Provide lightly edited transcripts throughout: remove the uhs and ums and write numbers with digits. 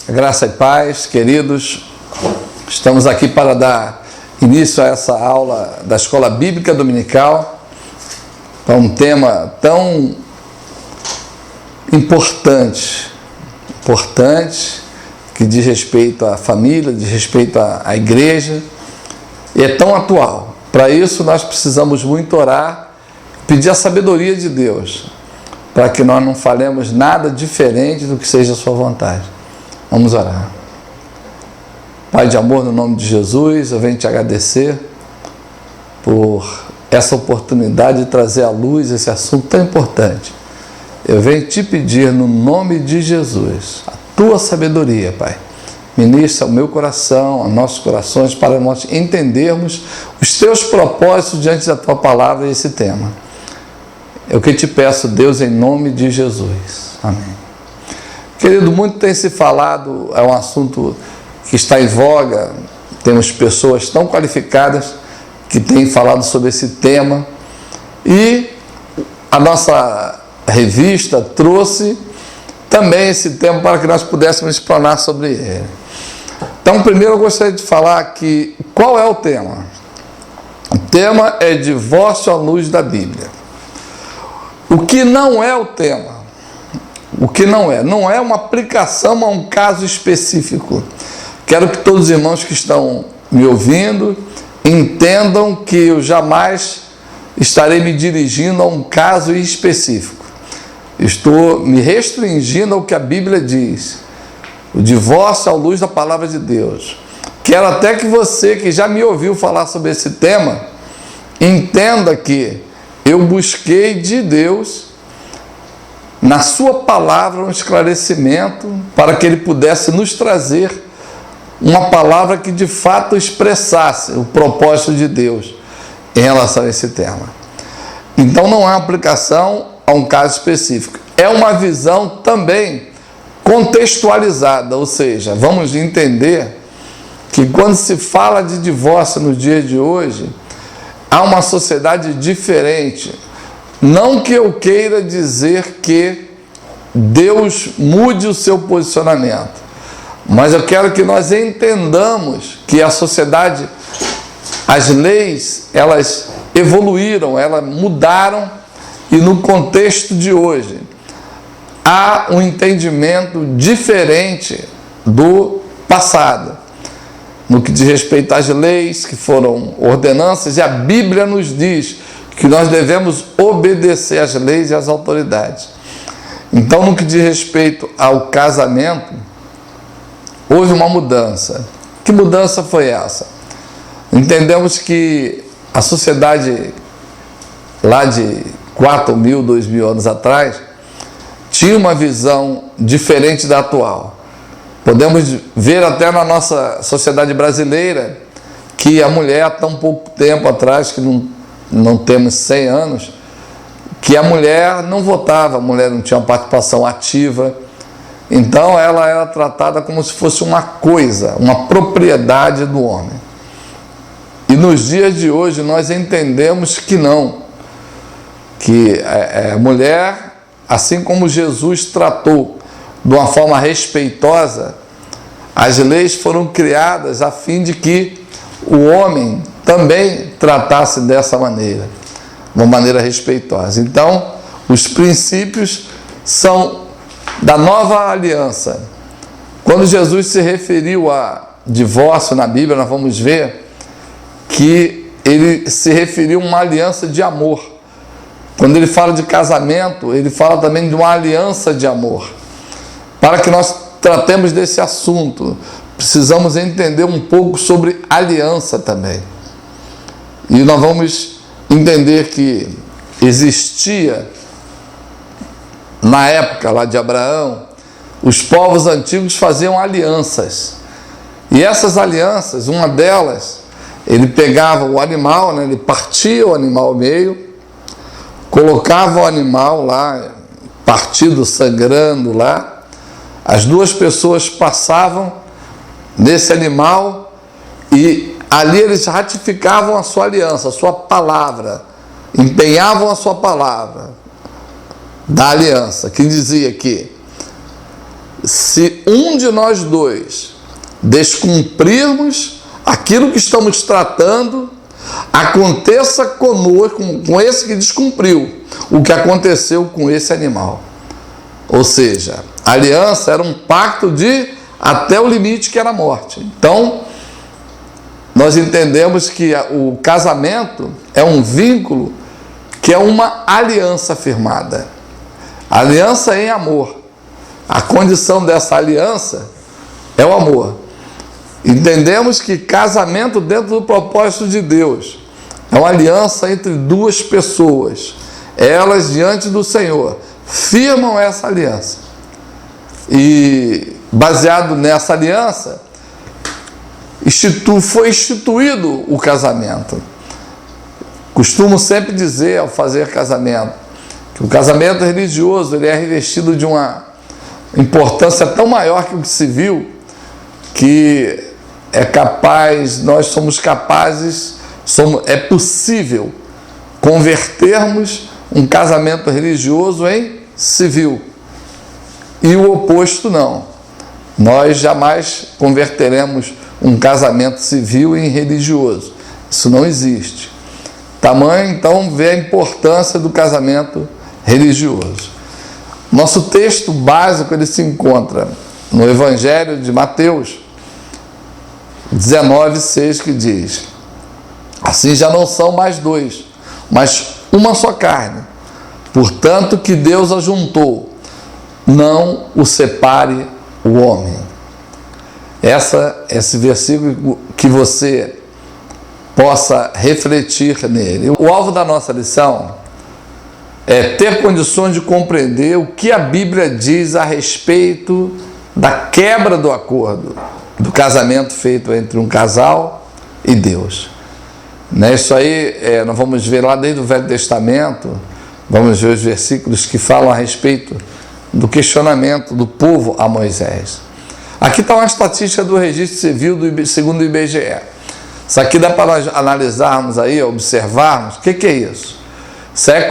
Graça e paz, queridos. Estamos aqui para dar início a essa aula da Escola Bíblica Dominical, para um tema tão importante, que diz respeito à família, diz respeito à igreja, e é tão atual. Para isso nós precisamos muito orar, pedir a sabedoria de Deus, para que nós não falemos nada diferente do que seja a sua vontade. Vamos orar. Pai de amor, no nome de Jesus, eu venho te agradecer por essa oportunidade de trazer à luz esse assunto tão importante. Eu venho te pedir, no nome de Jesus, a tua sabedoria, Pai. Ministra o meu coração, aos nossos corações, para nós entendermos os teus propósitos diante da tua palavra e esse tema. Eu que te peço, Deus, em nome de Jesus. Amém. Querido, muito tem se falado, é um assunto que está em voga, temos pessoas tão qualificadas que têm falado sobre esse tema, e a nossa revista trouxe também esse tema para que nós pudéssemos explanar sobre ele. Então, primeiro eu gostaria de falar que, qual é o tema? O tema é divórcio à luz da Bíblia. O que não é o tema? O que não é uma aplicação a um caso específico. Quero que todos os irmãos que estão me ouvindo entendam que eu jamais estarei me dirigindo a um caso específico. Estou me restringindo ao que a Bíblia diz. O divórcio à luz da palavra de Deus. Quero até que você que já me ouviu falar sobre esse tema, entenda que eu busquei de Deus, na sua palavra, um esclarecimento para que Ele pudesse nos trazer uma palavra que de fato expressasse o propósito de Deus em relação a esse tema. Então não é uma aplicação a um caso específico, é uma visão também contextualizada, ou seja, vamos entender que quando se fala de divórcio no dia de hoje, há uma sociedade diferente. Não que eu queira dizer que Deus mude o seu posicionamento, mas eu quero que nós entendamos que a sociedade, as leis, elas evoluíram, elas mudaram, e no contexto de hoje há um entendimento diferente do passado, no que diz respeito às leis que foram ordenanças, e a Bíblia nos diz que nós devemos obedecer às leis e às autoridades. Então, no que diz respeito ao casamento, houve uma mudança. Que mudança foi essa? Entendemos que a sociedade lá de 4.000, 2.000 anos atrás tinha uma visão diferente da atual. Podemos ver até na nossa sociedade brasileira que a mulher, há tão pouco tempo atrás, que não temos 100 anos, que a mulher não votava, a mulher não tinha uma participação ativa. Então ela era tratada como se fosse uma coisa, uma propriedade do homem. E nos dias de hoje nós entendemos que não, que a mulher, assim como Jesus tratou de uma forma respeitosa, as leis foram criadas a fim de que o homem também tratasse dessa maneira, uma maneira respeitosa. Então, os princípios são da nova aliança. Quando Jesus se referiu a divórcio na Bíblia, nós vamos ver que ele se referiu a uma aliança de amor. Quando ele fala de casamento, ele fala também de uma aliança de amor. Para que nós tratemos desse assunto, precisamos entender um pouco sobre aliança também. E nós vamos entender que existia, na época lá de Abraão, os povos antigos faziam alianças. E essas alianças, uma delas, ele pegava o animal, né, ele partia o animal ao meio, colocava o animal lá, partido, sangrando lá, as duas pessoas passavam nesse animal e ali eles ratificavam a sua aliança, a sua palavra, empenhavam a sua palavra da aliança, que dizia que se um de nós dois descumprirmos aquilo que estamos tratando, aconteça conosco, com esse que descumpriu, o que aconteceu com esse animal. Ou seja, a aliança era um pacto de até o limite, que era a morte. Então, nós entendemos que o casamento é um vínculo que é uma aliança firmada. Aliança em amor. A condição dessa aliança é o amor. Entendemos que casamento dentro do propósito de Deus é uma aliança entre duas pessoas. Elas diante do Senhor firmam essa aliança. E baseado nessa aliança, foi instituído o casamento. Costumo sempre dizer ao fazer casamento que o casamento religioso ele é revestido de uma importância tão maior que o civil, que nós somos capazes, é possível convertermos um casamento religioso em civil. E o oposto não. Nós jamais converteremos um casamento civil em religioso. Isso não existe. Tamanho, então, vê a importância do casamento religioso. Nosso texto básico ele se encontra no Evangelho de Mateus 19:6, que diz: assim já não são mais dois, mas uma só carne. Portanto, que Deus ajuntou, não o separe o homem. Esse versículo que você possa refletir nele. O alvo da nossa lição é ter condições de compreender o que a Bíblia diz a respeito da quebra do acordo, do casamento feito entre um casal e Deus. Isso aí nós vamos ver lá desde o Velho Testamento, vamos ver os versículos que falam a respeito do questionamento do povo a Moisés. Aqui está uma estatística do registro civil segundo o IBGE. Isso aqui dá para nós analisarmos aí, observarmos. O que é isso? Isso é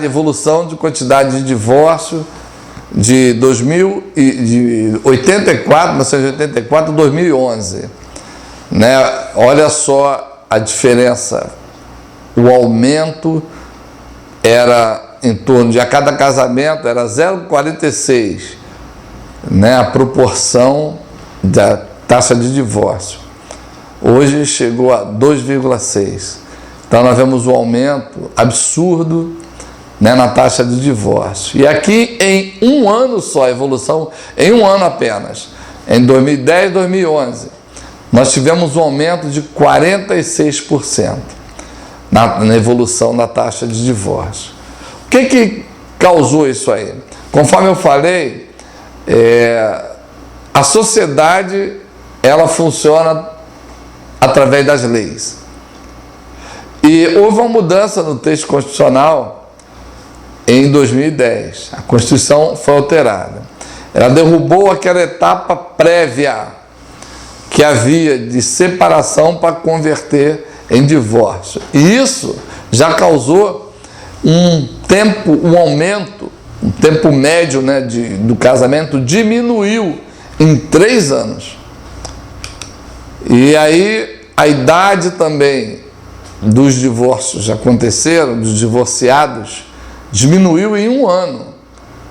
evolução de quantidade de divórcio de 1984 a 2011. Olha só a diferença. O aumento era em torno de, a cada casamento era 0,46, a proporção da taxa de divórcio. Hoje chegou a 2,6. Então nós vemos um aumento absurdo, na taxa de divórcio. E aqui em um ano só, a evolução em um ano apenas, em 2010 e 2011, nós tivemos um aumento de 46% na evolução da taxa de divórcio. O que causou isso aí? Conforme eu falei, a sociedade ela funciona através das leis. E houve uma mudança no texto constitucional em 2010. A Constituição foi alterada. Ela derrubou aquela etapa prévia que havia de separação para converter em divórcio. E isso já causou um aumento, um tempo médio do casamento diminuiu em 3 anos. E aí a idade também dos divórcios aconteceram, dos divorciados, diminuiu em um ano.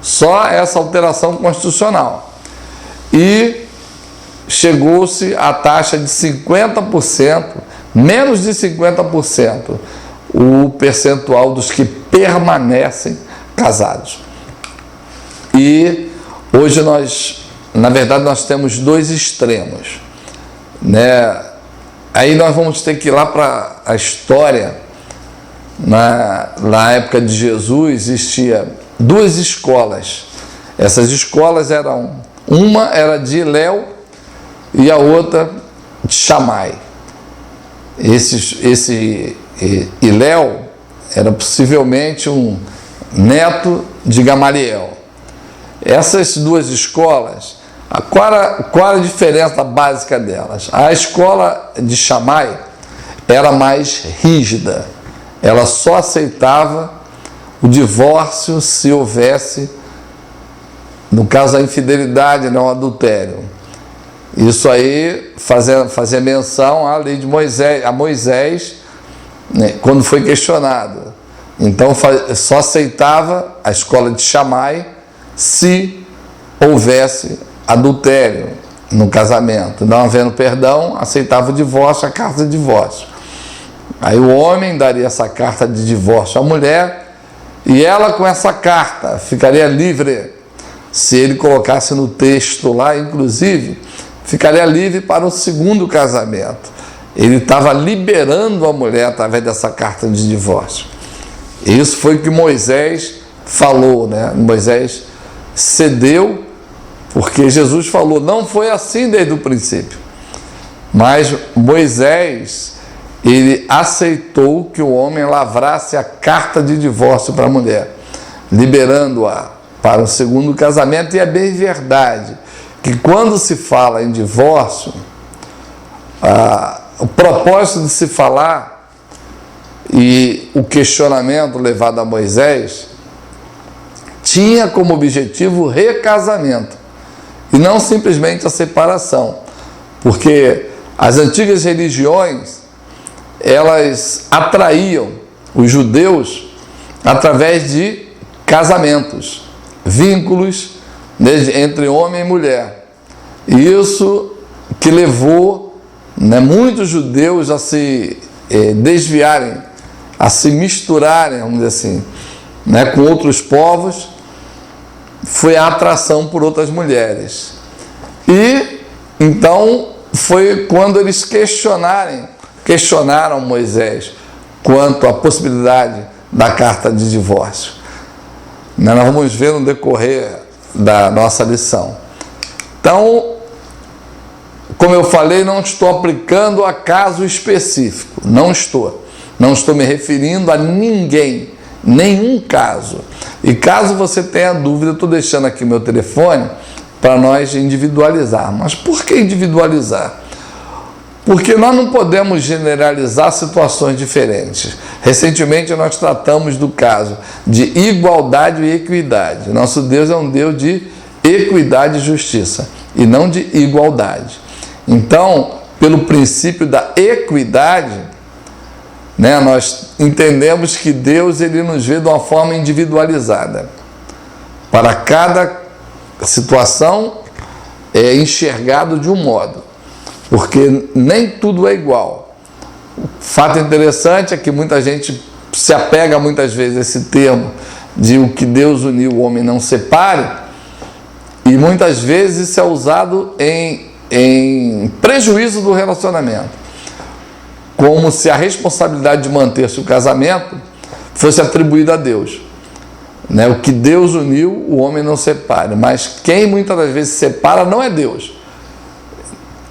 Só essa alteração constitucional. E chegou-se à taxa de 50%, menos de 50%, o percentual dos que permanecem casados. E hoje na verdade, nós temos dois extremos, Aí nós vamos ter que ir lá para a história. Na época de Jesus existia 2 escolas. Essas escolas uma era de Hilel e a outra de Shammai. Esse Hilel era possivelmente um neto de Gamaliel. Essas 2 escolas, qual a diferença básica delas? A escola de Shammai era mais rígida. Ela só aceitava o divórcio se houvesse no caso a infidelidade, não o adultério. Isso aí fazia menção à lei de Moisés, a Moisés, né, quando foi questionado. Então só aceitava a escola de Shammai se houvesse adultério no casamento. Não havendo perdão, aceitava o divórcio, a carta de divórcio. Aí o homem daria essa carta de divórcio à mulher e ela, com essa carta, ficaria livre. Se ele colocasse no texto lá, inclusive, ficaria livre para o segundo casamento. Ele estava liberando a mulher através dessa carta de divórcio. Isso foi o que Moisés falou, né? Moisés cedeu, porque Jesus falou, não foi assim desde o princípio. Mas Moisés, ele aceitou que o homem lavrasse a carta de divórcio para a mulher, liberando-a para o segundo casamento. E é bem verdade que quando se fala em divórcio, o propósito de se falar e o questionamento levado a Moisés tinha como objetivo o recasamento e não simplesmente a separação, porque as antigas religiões, elas atraíam os judeus através de casamentos, vínculos entre homem e mulher. E isso que levou, né, muitos judeus a se desviarem, a se misturarem, vamos dizer assim, né, com outros povos, foi a atração por outras mulheres. E então foi quando eles questionaram Moisés quanto à possibilidade da carta de divórcio. Nós vamos ver no decorrer da nossa lição. Então, como eu falei, não estou aplicando a caso específico, não estou me referindo a ninguém, nenhum caso. E caso você tenha dúvida, eu estou deixando aqui meu telefone para nós individualizar. Mas por que individualizar? Porque nós não podemos generalizar situações diferentes. Recentemente nós tratamos do caso de igualdade e equidade. Nosso Deus é um Deus de equidade e justiça, e não de igualdade. Então, pelo princípio da equidade, né, nós entendemos que Deus, ele nos vê de uma forma individualizada. Para cada situação é enxergado de um modo, porque nem tudo é igual. O fato interessante é que muita gente se apega muitas vezes a esse termo de o que Deus uniu, o homem não separe, e muitas vezes isso é usado em prejuízo do relacionamento, como se a responsabilidade de manter-se o casamento fosse atribuída a Deus, né? O que Deus uniu, o homem não separe. Mas quem muitas das vezes separa não é Deus,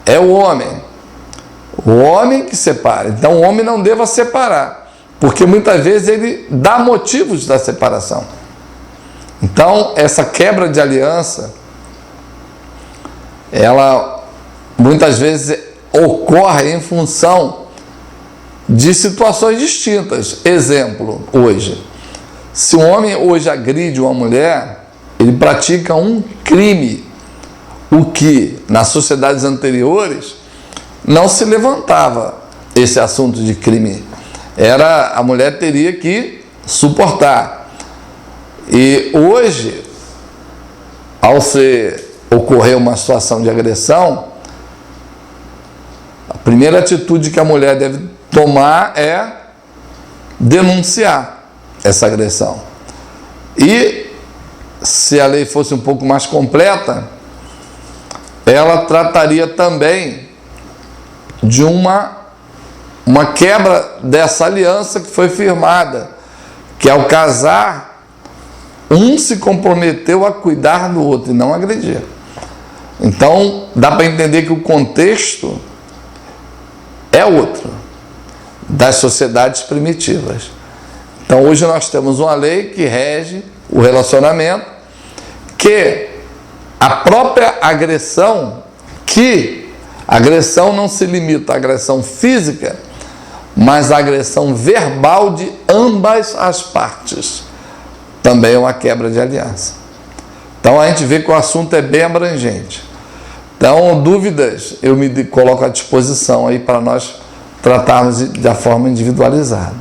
é o homem que separa. Então o homem não deva separar, porque muitas vezes ele dá motivos da separação. Então essa quebra de aliança, ela muitas vezes ocorre em função de situações distintas. Exemplo, hoje, se um homem hoje agride uma mulher, ele pratica um crime, o que nas sociedades anteriores não se levantava esse assunto de crime. A mulher teria que suportar. E hoje, ao ocorrer uma situação de agressão, a primeira atitude que a mulher deve tomar é denunciar essa agressão. E se a lei fosse um pouco mais completa, ela trataria também de uma quebra dessa aliança que foi firmada, que ao casar, um se comprometeu a cuidar do outro e não agredir. Então, dá para entender que o contexto é outro das sociedades primitivas. Então, hoje nós temos uma lei que rege o relacionamento, que a própria agressão, que a agressão não se limita à agressão física, mas à agressão verbal de ambas as partes, também é uma quebra de aliança. Então a gente vê que o assunto é bem abrangente. Então, dúvidas eu me coloco à disposição aí para nós tratarmos da forma individualizada.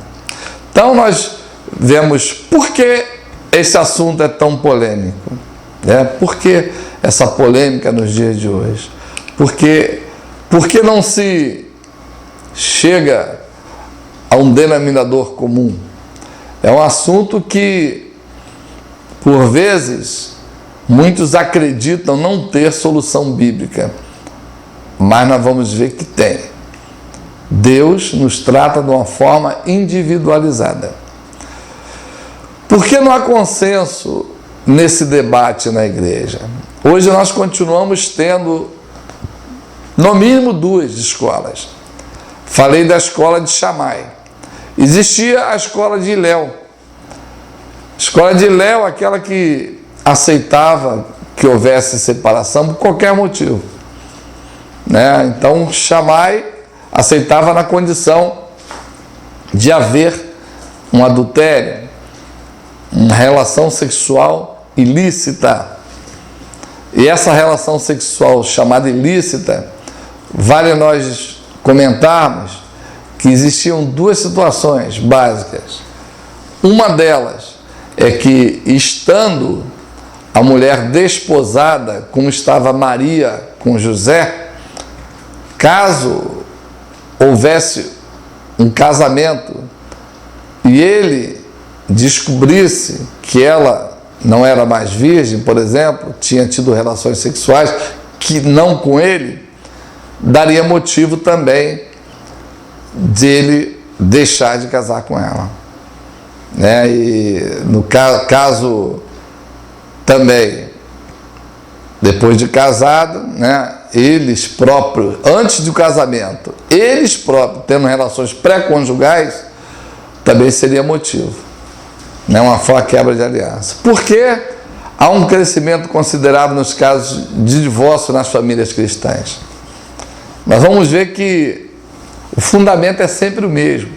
Então nós vemos por que esse assunto é tão polêmico, né? Por que essa polêmica nos dias de hoje? Porque não se chega a um denominador comum? É um assunto que, por vezes, muitos acreditam não ter solução bíblica, mas nós vamos ver que tem. Deus nos trata de uma forma individualizada. Por que não há consenso nesse debate na igreja? Hoje nós continuamos tendo, no mínimo, 2 escolas. Falei da escola de Shammai. Existia a escola de Hillel. A escola de Hillel, aquela que aceitava que houvesse separação por qualquer motivo, né? Então Shammai aceitava na condição de haver um adultério, uma relação sexual ilícita. E essa relação sexual chamada ilícita, vale nós comentarmos que existiam 2 situações básicas. Uma delas é que, estando a mulher desposada, como estava Maria com José, caso houvesse um casamento e ele descobrisse que ela não era mais virgem, por exemplo, tinha tido relações sexuais que não com ele, daria motivo também de ele deixar de casar com ela, né? E no caso também, depois de casado, né, eles próprios, antes do casamento, eles próprios tendo relações pré-conjugais, também seria motivo, né, uma forte quebra de aliança. Porque há um crescimento considerável nos casos de divórcio nas famílias cristãs. Nós vamos ver que o fundamento é sempre o mesmo.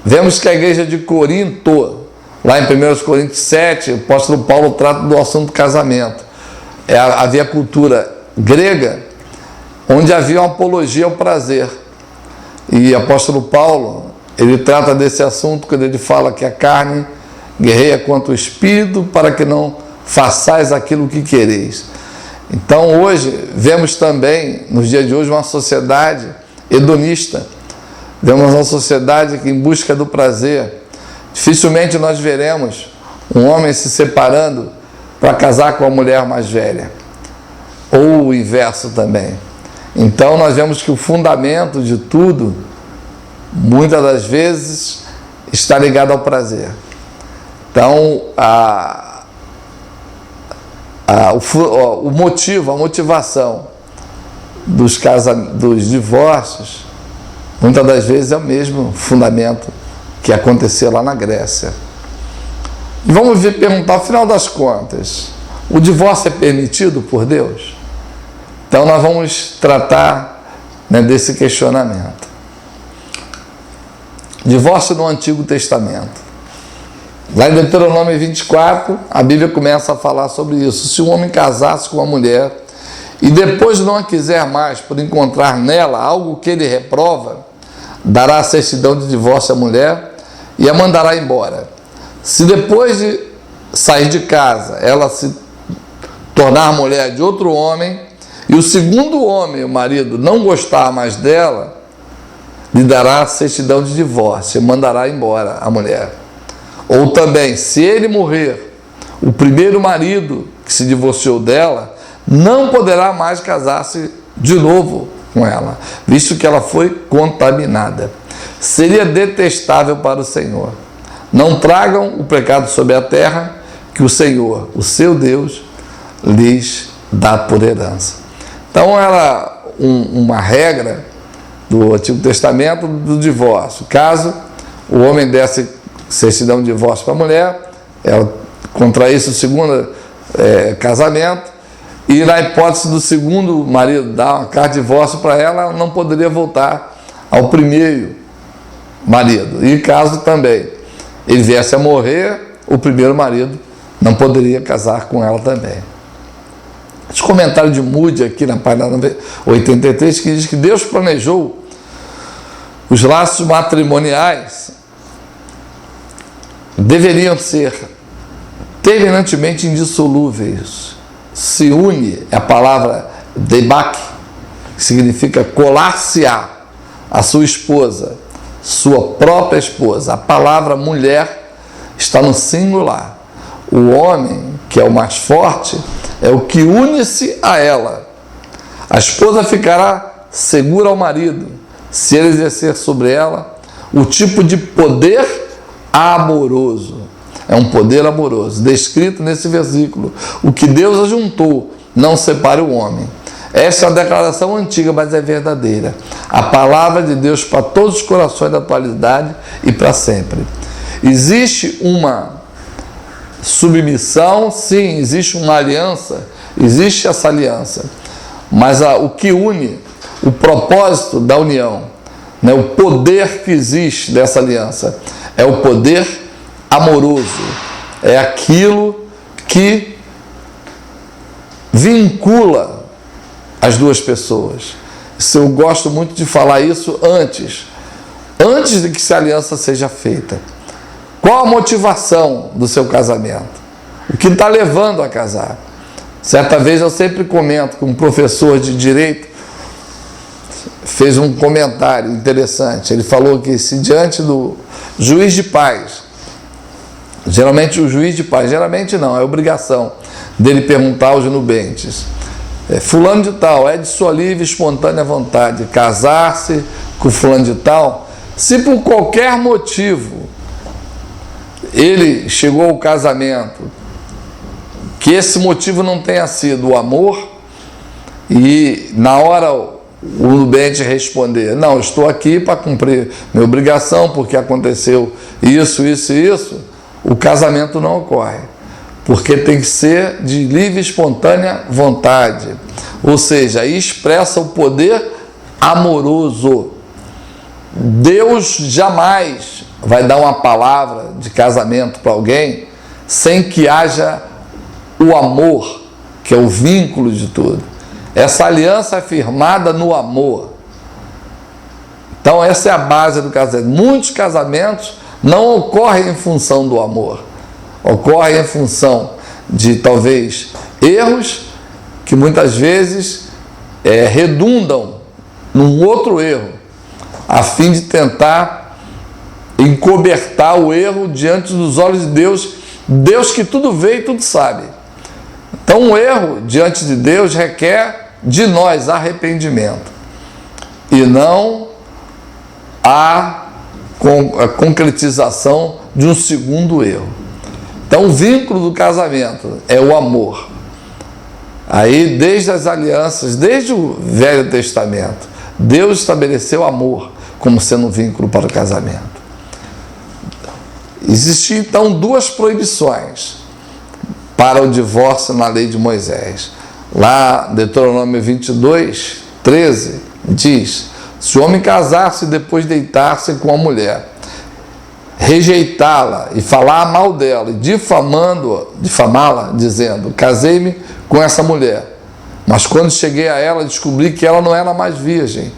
Vemos que a igreja de Corinto, lá em 1 Coríntios 7, o apóstolo Paulo trata do assunto do casamento. Havia cultura grega, onde havia uma apologia ao prazer. E o apóstolo Paulo, ele trata desse assunto quando ele fala que a carne guerreia contra o espírito para que não façais aquilo que quereis. Então hoje, vemos também, nos dias de hoje, uma sociedade hedonista. Vemos uma sociedade que, em busca do prazer, dificilmente nós veremos um homem se separando para casar com a mulher mais velha, ou o inverso também. Então nós vemos que o fundamento de tudo, muitas das vezes, está ligado ao prazer. Então o motivo, a motivação dos divórcios, muitas das vezes é o mesmo fundamento que aconteceu lá na Grécia. E vamos perguntar, afinal das contas, o divórcio é permitido por Deus? Então nós vamos tratar, né, desse questionamento. Divórcio no Antigo Testamento. Lá em Deuteronômio 24, a Bíblia começa a falar sobre isso. Se um homem casasse com uma mulher e depois não a quiser mais por encontrar nela algo que ele reprova, dará a certidão de divórcio à mulher e a mandará embora. Se depois de sair de casa ela se tornar mulher de outro homem e o segundo homem, o marido, não gostar mais dela, lhe dará a certidão de divórcio e mandará embora a mulher. Ou também, se ele morrer, o primeiro marido que se divorciou dela não poderá mais casar-se de novo com ela, visto que ela foi contaminada. Seria detestável para o Senhor. Não tragam o pecado sobre a terra, que o Senhor, o seu Deus, lhes dá por herança. Então era uma regra do Antigo Testamento do divórcio. Caso o homem desse certidão de divórcio para a mulher, ela contraísse o segundo casamento, e na hipótese do segundo marido dar uma carta de divórcio para ela, ela não poderia voltar ao primeiro marido. E caso também ele viesse a morrer, o primeiro marido não poderia casar com ela também. Esse comentário de Moody aqui na página 83, que diz que Deus planejou os laços matrimoniais deveriam ser terminantemente indissolúveis. Se une, é a palavra debak, que significa colar-se-á a sua esposa, sua própria esposa. A palavra mulher está no singular. O homem, que é o mais forte, é o que une-se a ela. A esposa ficará segura ao marido, se ele exercer sobre ela o tipo de poder amoroso. É um poder amoroso, descrito nesse versículo. O que Deus ajuntou, não separe o homem. Esta é uma declaração antiga, mas é verdadeira. A palavra de Deus para todos os corações da atualidade e para sempre. Existe uma submissão, sim, existe uma aliança, existe essa aliança. Mas o que une, o propósito da união, né, o poder que existe dessa aliança, é o poder amoroso, é aquilo que vincula as duas pessoas. Eu gosto muito de falar isso antes de que essa aliança seja feita. Qual a motivação do seu casamento? O que está levando a casar? Certa vez eu sempre comento que um professor de direito fez um comentário interessante. Ele falou que se diante do juiz de paz, geralmente o juiz de paz, geralmente não, é obrigação dele perguntar aos nubentes, fulano de tal, é de sua livre e espontânea vontade casar-se com fulano de tal? Se por qualquer motivo ele chegou ao casamento, que esse motivo não tenha sido o amor, e na hora o nubente responder, não, estou aqui para cumprir minha obrigação, porque aconteceu isso, isso e isso, o casamento não ocorre, porque tem que ser de livre e espontânea vontade, ou seja, aí expressa o poder amoroso. Deus jamais vai dar uma palavra de casamento para alguém sem que haja o amor, que é o vínculo de tudo. Essa aliança é firmada no amor. Então essa é a base do casamento. Muitos casamentos não ocorrem em função do amor, ocorrem em função de talvez erros que muitas vezes redundam num outro erro, a fim de tentar encobertar o erro diante dos olhos de Deus, Deus que tudo vê e tudo sabe. Então o erro diante de Deus requer de nós arrependimento e não a concretização de um segundo erro. Então o vínculo do casamento é o amor. Aí desde as alianças, desde o Velho Testamento, Deus estabeleceu amor como sendo um vínculo para o casamento. Existiam então duas proibições para o divórcio na lei de Moisés. Lá, Deuteronômio 22, 13, diz: se o homem casar-se e depois deitar-se com a mulher, rejeitá-la e falar mal dela, e difamá-la, dizendo, casei-me com essa mulher, mas quando cheguei a ela, descobri que ela não era mais virgem,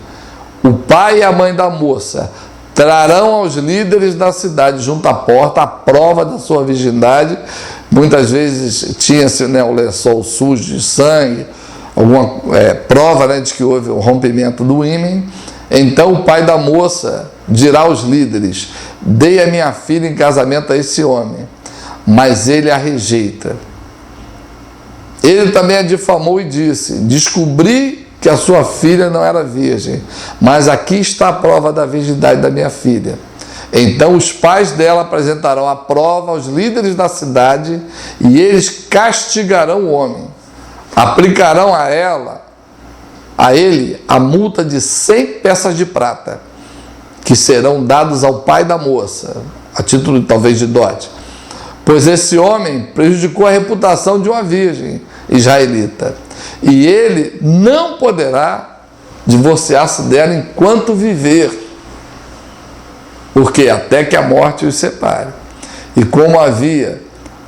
o pai e a mãe da moça trarão aos líderes da cidade junto à porta a prova da sua virgindade. Muitas vezes tinha-se o lençol sujo de sangue, alguma prova de que houve o rompimento do ímen. Então o pai da moça dirá aos líderes: dei a minha filha em casamento a esse homem, mas ele a rejeita. Ele também a difamou e disse: descobri que a sua filha não era virgem, mas aqui está a prova da virgindade da minha filha. Então os pais dela apresentarão a prova aos líderes da cidade e eles castigarão o homem. Aplicarão a ele a multa de 100 peças de prata, que serão dados ao pai da moça, a título talvez de dote, pois esse homem prejudicou a reputação de uma virgem israelita, e ele não poderá divorciar-se dela enquanto viver, porque até que a morte os separe. E como havia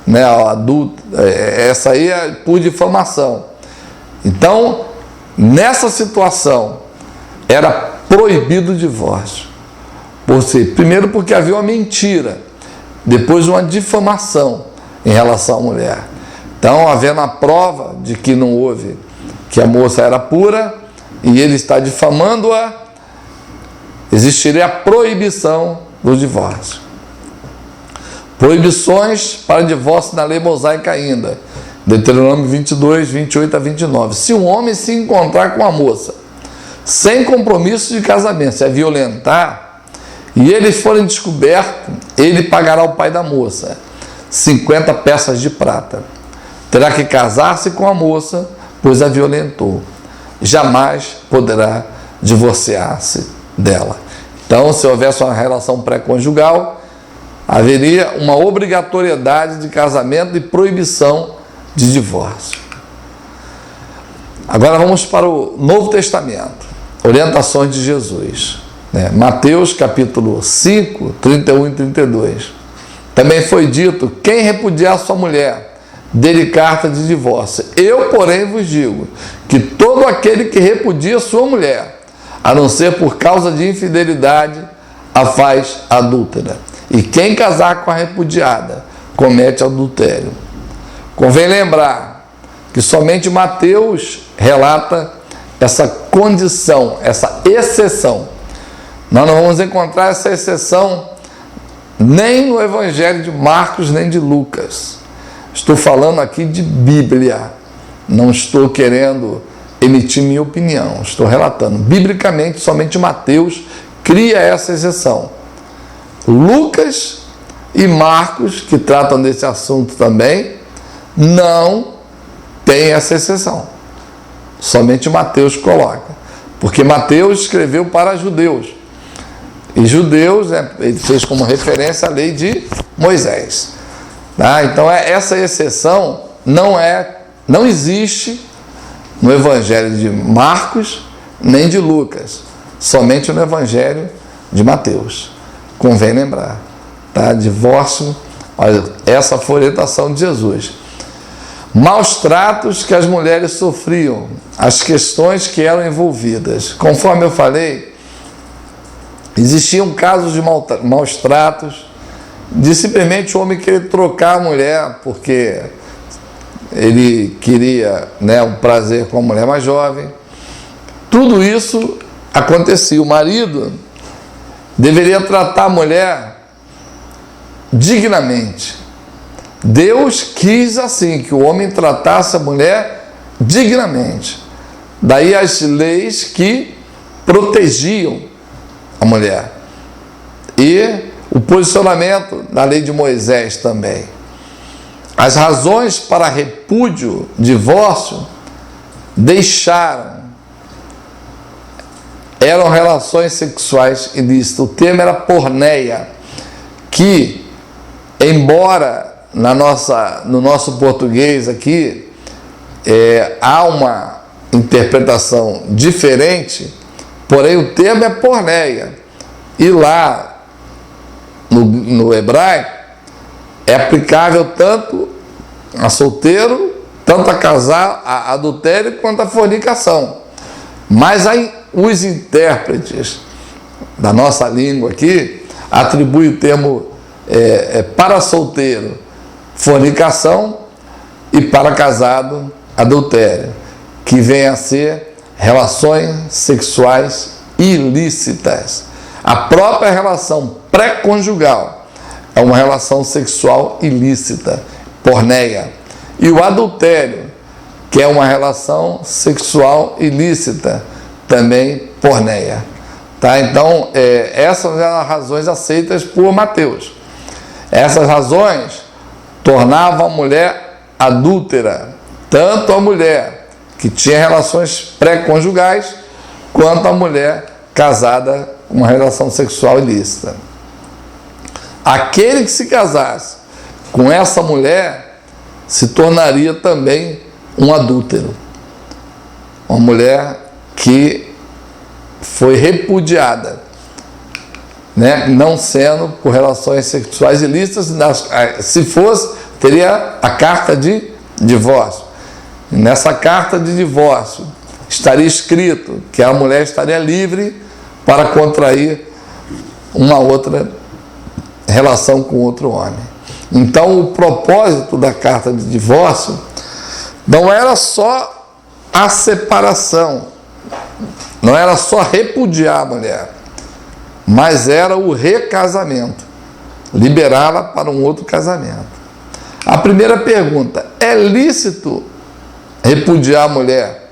né, adulto, essa aí é por difamação. Então, nessa situação, era proibido o divórcio. Primeiro porque havia uma mentira, depois uma difamação em relação à mulher. Então, havendo a prova de que não houve, que a moça era pura, e ele está difamando-a, existiria a proibição do divórcio. Proibições para divórcio na lei mosaica ainda. Deuteronômio 22, 28 a 29. Se um homem se encontrar com a moça sem compromisso de casamento, se a violentar, e eles forem descobertos, ele pagará ao pai da moça 50 peças de prata. Terá que casar-se com a moça, pois a violentou. Jamais poderá divorciar-se dela. Então, se houvesse uma relação pré-conjugal, haveria uma obrigatoriedade de casamento e proibição de divórcio. Agora vamos para o Novo Testamento, orientações de Jesus. Mateus capítulo 5, 31 e 32. Também foi dito: quem repudiar sua mulher, dê-lhe carta de divórcio. Eu, porém, vos digo que todo aquele que repudia sua mulher, a não ser por causa de infidelidade, a faz adúltera. E quem casar com a repudiada, comete adultério. Convém lembrar que somente Mateus relata essa condição, essa exceção. Nós não vamos encontrar essa exceção nem no Evangelho de Marcos, nem de Lucas. Estou falando aqui de Bíblia. Não estou querendo emitir minha opinião. Estou relatando. Biblicamente, somente Mateus cria essa exceção. Lucas e Marcos, que tratam desse assunto também, não tem essa exceção. Somente Mateus coloca. Porque Mateus escreveu para judeus. E judeus, ele fez como referência a lei de Moisés. Então, essa exceção não existe no Evangelho de Marcos nem de Lucas. Somente no Evangelho de Mateus. Convém lembrar. Divórcio, olha, essa foi a orientação de Jesus. Maus tratos que as mulheres sofriam, as questões que eram envolvidas. Conforme eu falei, existiam casos de maus tratos, de simplesmente o homem querer trocar a mulher porque ele queria um prazer com a mulher mais jovem. Tudo isso acontecia. O marido deveria tratar a mulher dignamente. Deus quis assim, que o homem tratasse a mulher dignamente. Daí as leis que protegiam a mulher. E o posicionamento da lei de Moisés também. As razões para repúdio, divórcio, eram relações sexuais ilícitas. O termo era porneia, que, embora no nosso português aqui há uma interpretação diferente, porém o termo é porneia. E lá no hebraico é aplicável tanto a solteiro, tanto a casar, a adultério, quanto a fornicação. Mas os intérpretes da nossa língua aqui atribuem o termo para solteiro, fornicação, e para casado, adultério, que vem a ser relações sexuais ilícitas. A própria relação pré-conjugal é uma relação sexual ilícita, porneia. E o adultério, que é uma relação sexual ilícita, também porneia. Então, essas eram as razões aceitas por Mateus. Essas razões tornavam a mulher adúltera, tanto a mulher que tinha relações pré-conjugais, quanto a mulher casada com uma relação sexual ilícita. Aquele que se casasse com essa mulher se tornaria também um adúltero. Uma mulher que foi repudiada, não sendo por relações sexuais ilícitas, se fosse, teria a carta de divórcio. E nessa carta de divórcio estaria escrito que a mulher estaria livre para contrair uma outra relação com outro homem. Então, o propósito da carta de divórcio não era só a separação, não era só repudiar a mulher, mas era o recasamento, liberá-la para um outro casamento. A primeira pergunta: é lícito repudiar a mulher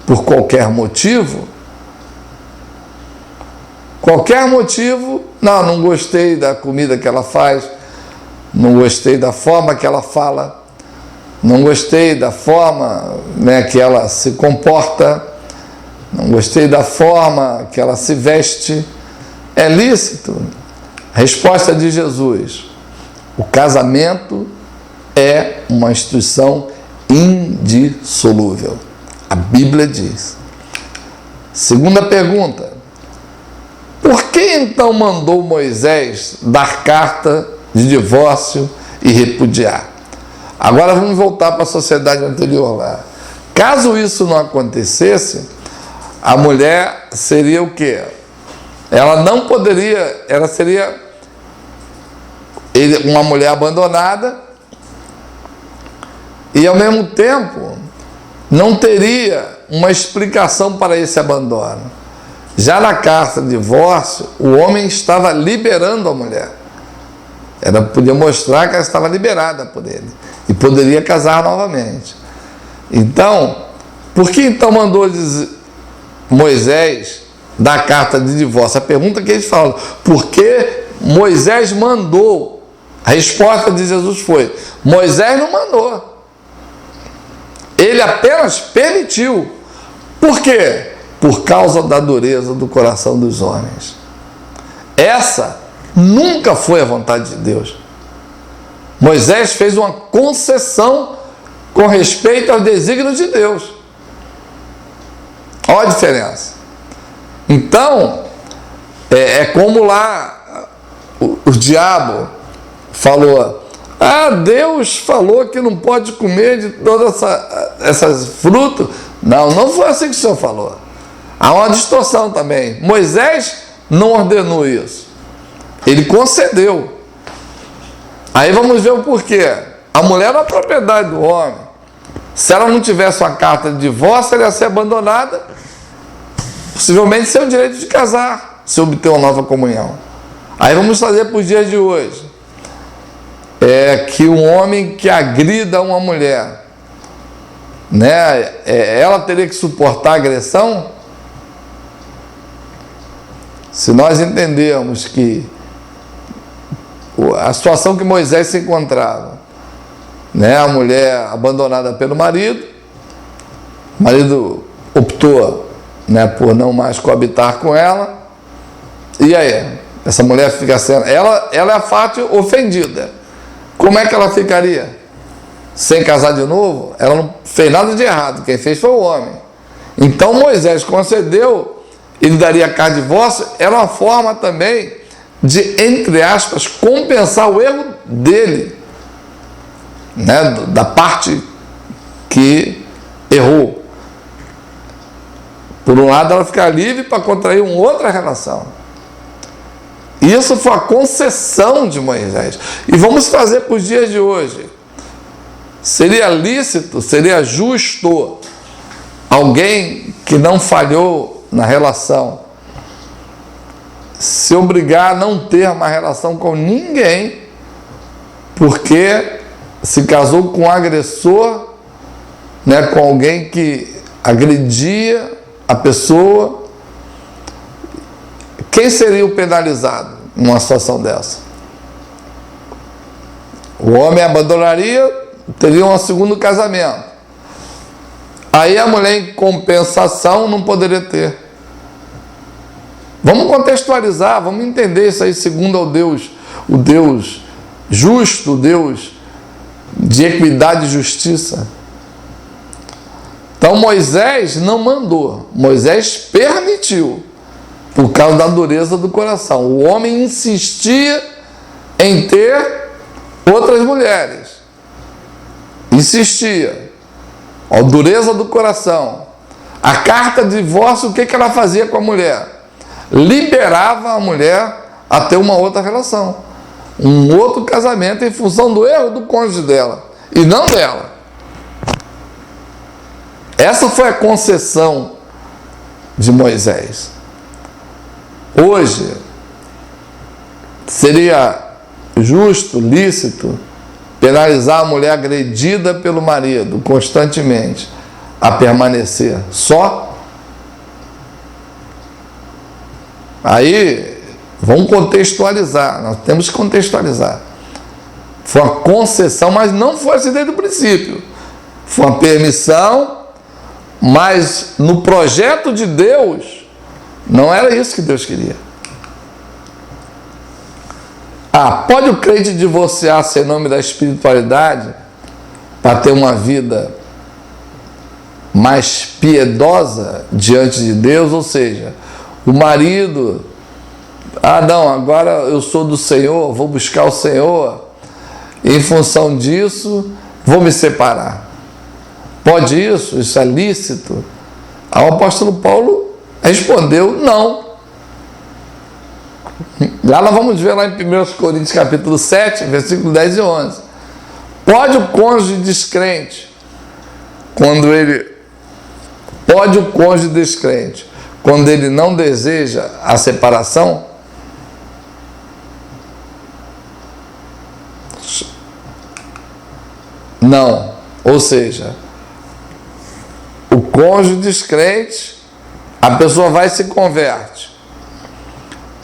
por qualquer motivo? Qualquer motivo, não gostei da comida que ela faz, não gostei da forma que ela fala, não gostei da forma, que ela se comporta, não gostei da forma que ela se veste. É lícito? Resposta de Jesus: o casamento é uma instituição indissolúvel. A Bíblia diz. Segunda pergunta: por que então mandou Moisés dar carta de divórcio e repudiar? Agora vamos voltar para a sociedade anterior lá. Caso isso não acontecesse, a mulher seria o quê? Ela não poderia, ela seria uma mulher abandonada e ao mesmo tempo não teria uma explicação para esse abandono. Já na carta de divórcio, o homem estava liberando a mulher. Ela podia mostrar que ela estava liberada por ele e poderia casar novamente. Então, por que então mandou Moisés dar carta de divórcio? A pergunta que eles falam: por que Moisés mandou? A resposta de Jesus foi: Moisés não mandou. Ele apenas permitiu. Por quê? Por causa da dureza do coração dos homens. Essa nunca foi a vontade de Deus. Moisés fez uma concessão com respeito aos desígnios de Deus. Olha a diferença. Então, é como lá o diabo falou: Deus falou que não pode comer de todas essas frutas. Não foi assim que o Senhor falou. Há uma distorção também. Moisés não ordenou isso. Ele concedeu. Aí vamos ver o porquê. A mulher era a propriedade do homem. Se ela não tivesse uma carta de divórcio, ela ia ser abandonada, possivelmente sem o direito de casar, se obter uma nova comunhão. Aí vamos trazer para os dias de hoje. Que um homem que agrida uma mulher, ela teria que suportar a agressão? Se nós entendermos que a situação que Moisés se encontrava, a mulher abandonada pelo marido, o marido optou por não mais coabitar com ela, e aí? Essa mulher fica sendo, ela é a parte ofendida. Como é que ela ficaria? Sem casar de novo? Ela não fez nada de errado, quem fez foi o homem. Então Moisés concedeu, ele daria carta de divórcio, era uma forma também de, entre aspas, compensar o erro dele, da parte que errou. Por um lado, ela fica livre para contrair uma outra relação. Isso foi a concessão de Moisés. E vamos trazer para os dias de hoje. Seria lícito, seria justo alguém que não falhou na relação se obrigar a não ter uma relação com ninguém porque se casou com um agressor, com alguém que agredia a pessoa? Quem seria o penalizado numa situação dessa? O homem abandonaria, teria um segundo casamento. Aí a mulher, em compensação, não poderia ter. Vamos contextualizar, vamos entender isso aí segundo o Deus justo, o Deus de equidade e justiça. Então Moisés não mandou, Moisés permitiu, por causa da dureza do coração. O homem insistia em ter outras mulheres. insistia, a dureza do coração, a carta de divórcio, o que ela fazia com a mulher? Liberava a mulher a ter uma outra relação, um outro casamento em função do erro do cônjuge dela e não dela. Essa foi a concessão de Moisés. Hoje seria justo, lícito penalizar a mulher agredida pelo marido constantemente a permanecer só? Aí vamos contextualizar, nós temos que contextualizar. Foi uma concessão, mas não foi assim desde o princípio. Foi uma permissão, mas no projeto de Deus não era isso que Deus queria. Pode o crente divorciar-se em nome da espiritualidade para ter uma vida mais piedosa diante de Deus? Ou seja, o marido, não, agora eu sou do Senhor, vou buscar o Senhor, em função disso vou me separar. Pode isso? Isso é lícito? O apóstolo Paulo respondeu não. Lá nós vamos ver lá em 1 Coríntios capítulo 7, versículo 10 e 11. Pode o cônjuge descrente, quando ele não deseja a separação? Não. Ou seja, o cônjuge descrente, a pessoa vai e se converte.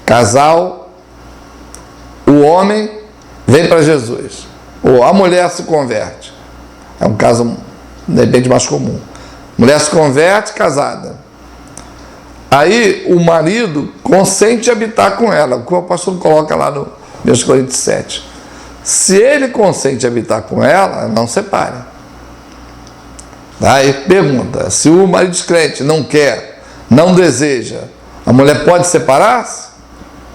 Casal, o homem vem para Jesus, ou a mulher se converte. É um caso, de repente, mais comum. Mulher se converte, casada. Aí o marido consente habitar com ela, o que o apóstolo coloca lá no 1 Coríntios 7. Se ele consente habitar com ela, não separe. Aí pergunta, se o marido descrente não quer, não deseja, a mulher pode separar-se?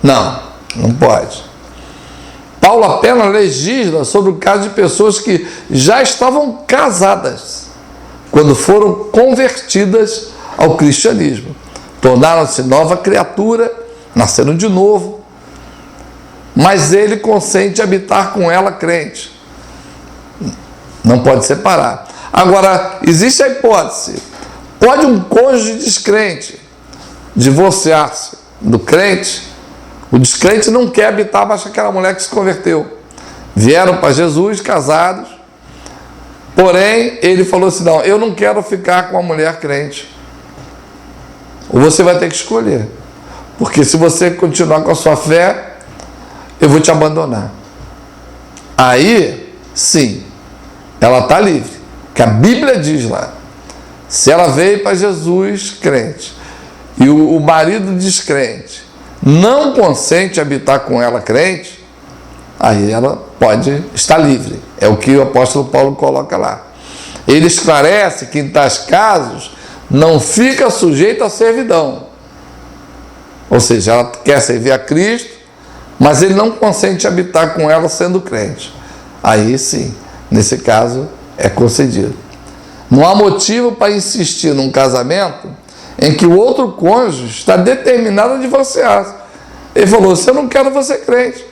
Não, não pode. Paulo apenas legisla sobre o caso de pessoas que já estavam casadas quando foram convertidas ao cristianismo. Tornaram-se nova criatura, nasceram de novo, mas ele consente habitar com ela crente. Não pode separar. Agora, existe a hipótese: pode um cônjuge descrente divorciar-se do crente? O descrente não quer habitar mais com aquela mulher que se converteu. Vieram para Jesus casados, porém ele falou assim: não, eu não quero ficar com a mulher crente. Ou você vai ter que escolher, porque se você continuar com a sua fé, eu vou te abandonar. Aí sim, ela está livre, que a Bíblia diz lá: se ela veio para Jesus crente e o marido descrente não consente habitar com ela crente, aí ela pode estar livre. É o que o apóstolo Paulo coloca lá. Ele esclarece que em tais casos não fica sujeito à servidão. Ou seja, ela quer servir a Cristo, mas ele não consente habitar com ela sendo crente. Aí sim, nesse caso, é concedido. Não há motivo para insistir num casamento em que o outro cônjuge está determinado a divorciar-se. Ele falou: se eu não quero você crente.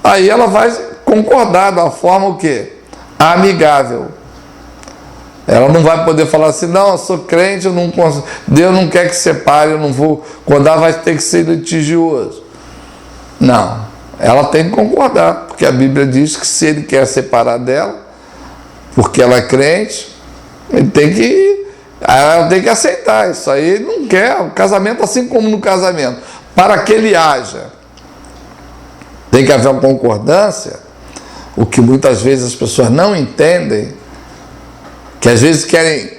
Aí ela vai concordar de uma forma o quê? Amigável. Ela não vai poder falar assim: não, eu sou crente, eu não consigo, Deus não quer que separe, eu não vou, acordar, vai ter que ser litigioso. Não, ela tem que concordar, porque a Bíblia diz que se ele quer separar dela, porque ela é crente, ela tem que aceitar. Isso aí ele não quer. O casamento, assim como no casamento, para que ele haja, tem que haver uma concordância. O que muitas vezes as pessoas não entendem, que às vezes querem,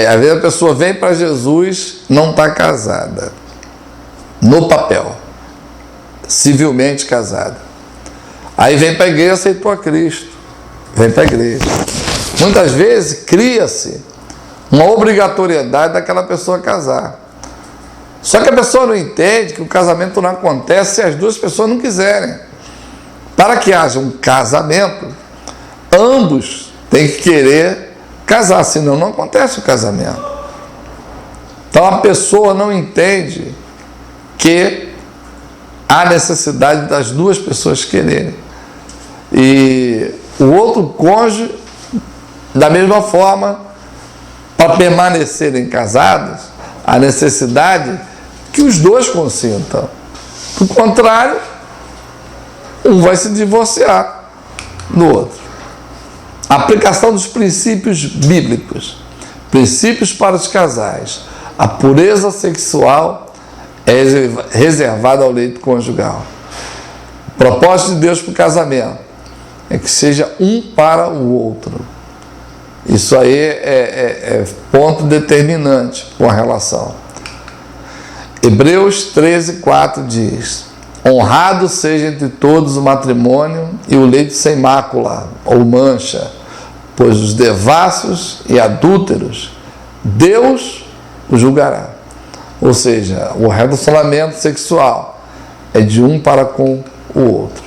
às vezes a pessoa vem para Jesus, não está casada, no papel, civilmente casada. Aí vem para a igreja, aceitou a Cristo, vem para a igreja. Muitas vezes cria-se uma obrigatoriedade daquela pessoa casar. Só que a pessoa não entende que o casamento não acontece se as duas pessoas não quiserem. Para que haja um casamento, ambos têm que querer casar, senão não acontece o casamento. Então a pessoa não entende que há necessidade das duas pessoas quererem. E o outro cônjuge, da mesma forma, para permanecerem casados, há necessidade que os dois consintam. Do contrário, um vai se divorciar do outro. A aplicação dos princípios bíblicos, princípios para os casais. A pureza sexual é reservada ao leito conjugal. O propósito de Deus para o casamento é que seja um para o outro. Isso aí é ponto determinante com a relação. Hebreus 13:4 diz: honrado seja entre todos o matrimônio e o leito sem mácula ou mancha, pois os devassos e adúlteros Deus o julgará. Ou seja, o relacionamento sexual é de um para com o outro.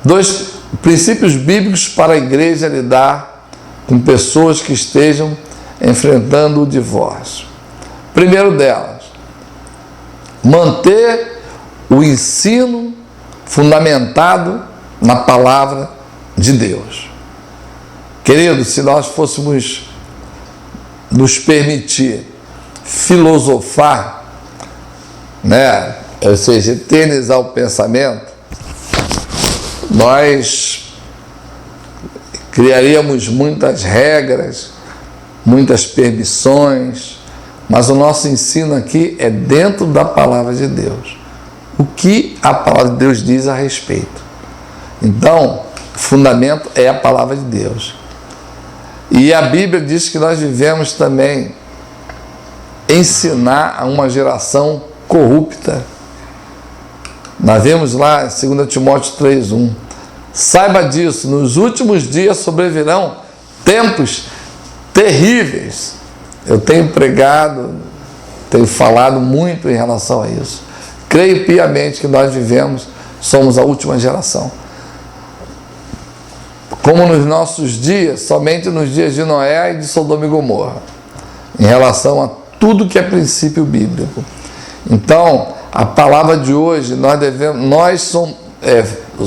2 princípios bíblicos para a igreja lidar com pessoas que estejam enfrentando o divórcio. Primeiro delas, manter o ensino fundamentado na palavra de Deus. Queridos, se nós fôssemos nos permitir filosofar, ou seja, eternizar o pensamento, nós criaríamos muitas regras, muitas permissões, mas o nosso ensino aqui é dentro da palavra de Deus. O que a palavra de Deus diz a respeito. Então, o fundamento é a palavra de Deus. E a Bíblia diz que nós devemos também ensinar a uma geração corrupta. Nós vemos lá em 2 Timóteo 3:1. Saiba disso, nos últimos dias sobrevirão tempos terríveis. Eu tenho pregado, tenho falado muito em relação a isso. Creio piamente que nós vivemos, somos a última geração. Como nos nossos dias, somente nos dias de Noé e de Sodoma e Gomorra, em relação a tudo que é princípio bíblico. Então, a palavra de hoje, nós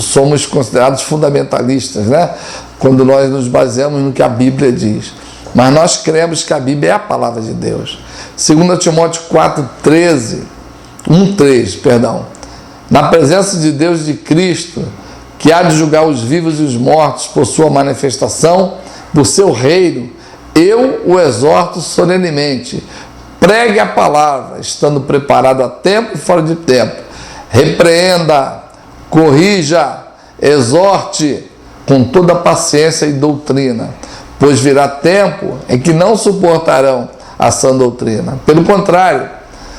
somos considerados fundamentalistas, quando nós nos baseamos no que a Bíblia diz. Mas nós cremos que a Bíblia é a palavra de Deus. 2 Timóteo 1:3, na presença de Deus e de Cristo, que há de julgar os vivos e os mortos por sua manifestação, do seu reino, eu o exorto solenemente. Pregue a palavra, estando preparado a tempo e fora de tempo. Repreenda, corrija, exorte com toda paciência e doutrina, pois virá tempo em que não suportarão a sã doutrina. Pelo contrário,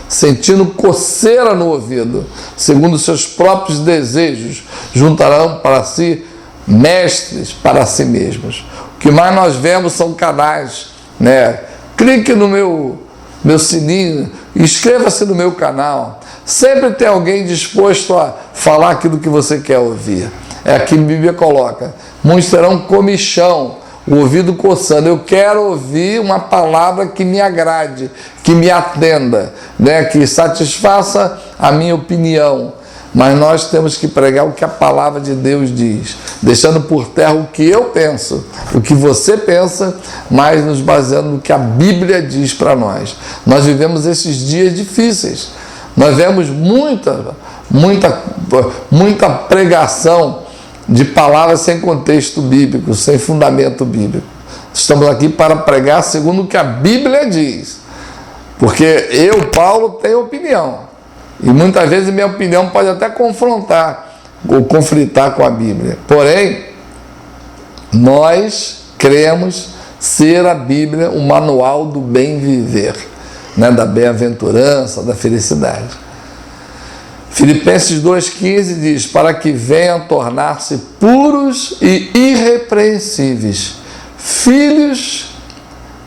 sentindo coceira no ouvido, segundo seus próprios desejos, juntarão para si mestres para si mesmos. O que mais nós vemos são canais, Clique no meu sininho, inscreva-se no meu canal. Sempre tem alguém disposto a falar aquilo que você quer ouvir. É aqui que a Bíblia coloca: muitos terão comichão, o ouvido coçando. Eu quero ouvir uma palavra que me agrade, que me atenda, que satisfaça a minha opinião. Mas nós temos que pregar o que a palavra de Deus diz, deixando por terra o que eu penso, o que você pensa, mas nos baseando no que a Bíblia diz para nós. Nós vivemos esses dias difíceis. Nós vemos muita pregação de palavras sem contexto bíblico, sem fundamento bíblico. Estamos aqui para pregar segundo o que a Bíblia diz. Porque eu, Paulo, tenho opinião. E muitas vezes minha opinião pode até confrontar ou conflitar com a Bíblia. Porém, nós cremos ser a Bíblia o manual do bem viver, da bem-aventurança, da felicidade. Filipenses 2,15 diz: para que venham tornar-se puros e irrepreensíveis, filhos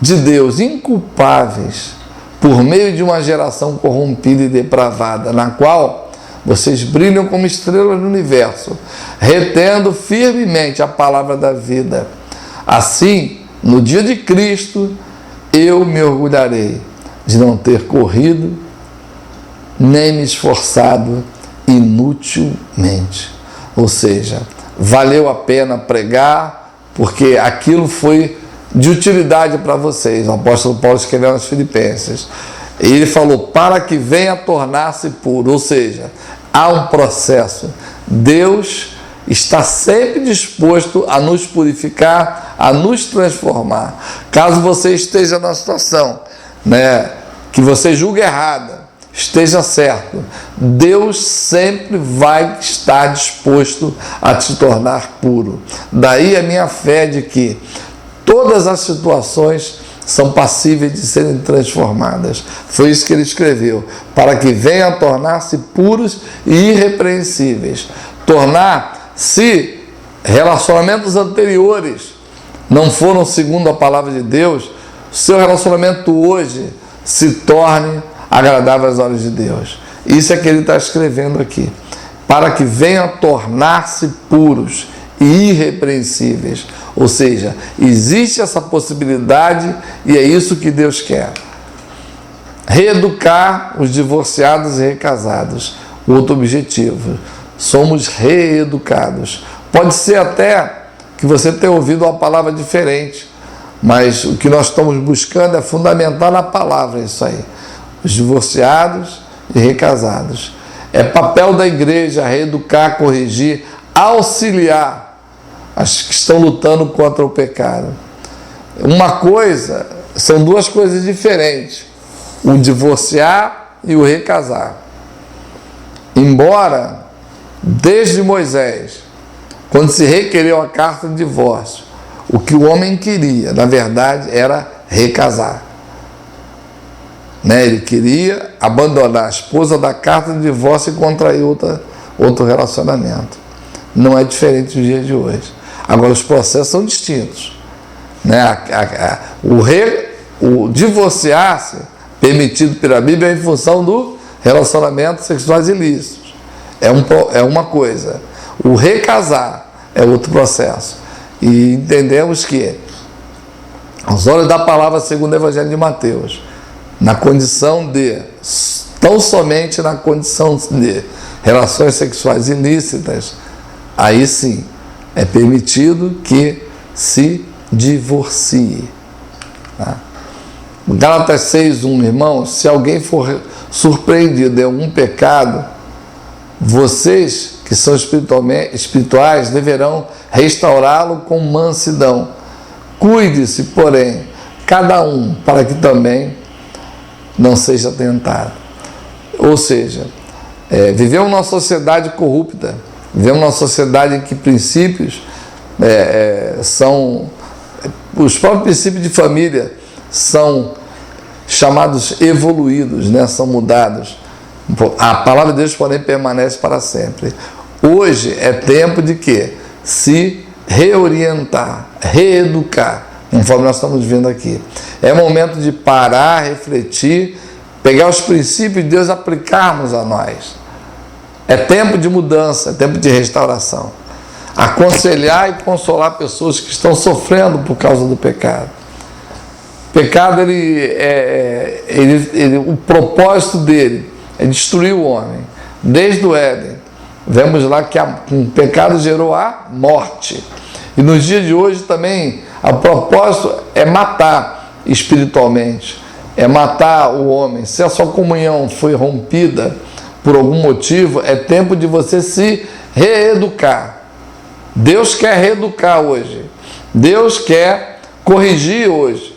de Deus, inculpáveis, por meio de uma geração corrompida e depravada, na qual Vocês brilham como estrelas no universo, retendo firmemente a palavra da vida. Assim, no dia de Cristo, eu me orgulharei de não ter corrido, nem me esforçado inutilmente. Ou seja, valeu a pena pregar, porque aquilo foi de utilidade para vocês. O apóstolo Paulo escreveu aos Filipenses. E ele falou, para que venha a tornar-se puro. Ou seja, há um processo. Deus está sempre disposto a nos purificar, a nos transformar. Caso você esteja na situação, que você julga errada, esteja certo, Deus sempre vai estar disposto a te tornar puro. Daí a minha fé de que todas as situações são passíveis de serem transformadas. Foi isso que ele escreveu, para que venham a tornar-se puros e irrepreensíveis. Se relacionamentos anteriores não foram segundo a palavra de Deus, seu relacionamento hoje se torne agradável aos olhos de Deus. Isso é que ele está escrevendo aqui. Para que venham a tornar-se puros e irrepreensíveis. Ou seja, existe essa possibilidade e é isso que Deus quer. Reeducar os divorciados e recasados. Outro objetivo. Somos reeducados. Pode ser até que você tenha ouvido uma palavra diferente, mas o que nós estamos buscando é fundamentar na palavra isso aí. Os divorciados e recasados. É papel da igreja reeducar, corrigir, auxiliar as que estão lutando contra o pecado. São duas coisas diferentes. O divorciar e o recasar. Embora desde Moisés, quando se requereu a carta de divórcio, o que o homem queria, na verdade, era recasar. Ele queria abandonar a esposa da carta de divórcio e contrair outro relacionamento. Não é diferente dos dias de hoje. Agora, os processos são distintos. O divorciar-se, permitido pela Bíblia, é em função do relacionamento sexuais ilícitos. É uma coisa. O recasar é outro processo. E entendemos que, aos olhos da palavra segundo o Evangelho de Mateus, tão somente na condição de relações sexuais ilícitas, aí sim é permitido que se divorcie. Gálatas 6:1, irmãos, se alguém for surpreendido em algum pecado, vocês que são espirituais deverão restaurá-lo com mansidão. Cuide-se, porém, cada um, para que também não seja tentado. Ou seja, vivemos numa sociedade corrupta, vivemos numa sociedade em que princípios os próprios princípios de família são chamados evoluídos, são mudados. A palavra de Deus, porém, permanece para sempre. Hoje é tempo de quê? Se reorientar, reeducar, conforme nós estamos vendo aqui. É momento de parar, refletir, pegar os princípios de Deus e aplicarmos a nós. É tempo de mudança, é tempo de restauração. Aconselhar e consolar pessoas que estão sofrendo por causa do pecado. O pecado, o propósito dele é destruir o homem. Desde o Éden, vemos lá que o pecado gerou a morte. E nos dias de hoje também, o propósito é matar espiritualmente, é matar o homem. Se a sua comunhão foi rompida por algum motivo, é tempo de você se reeducar. Deus quer reeducar hoje. Deus quer corrigir hoje.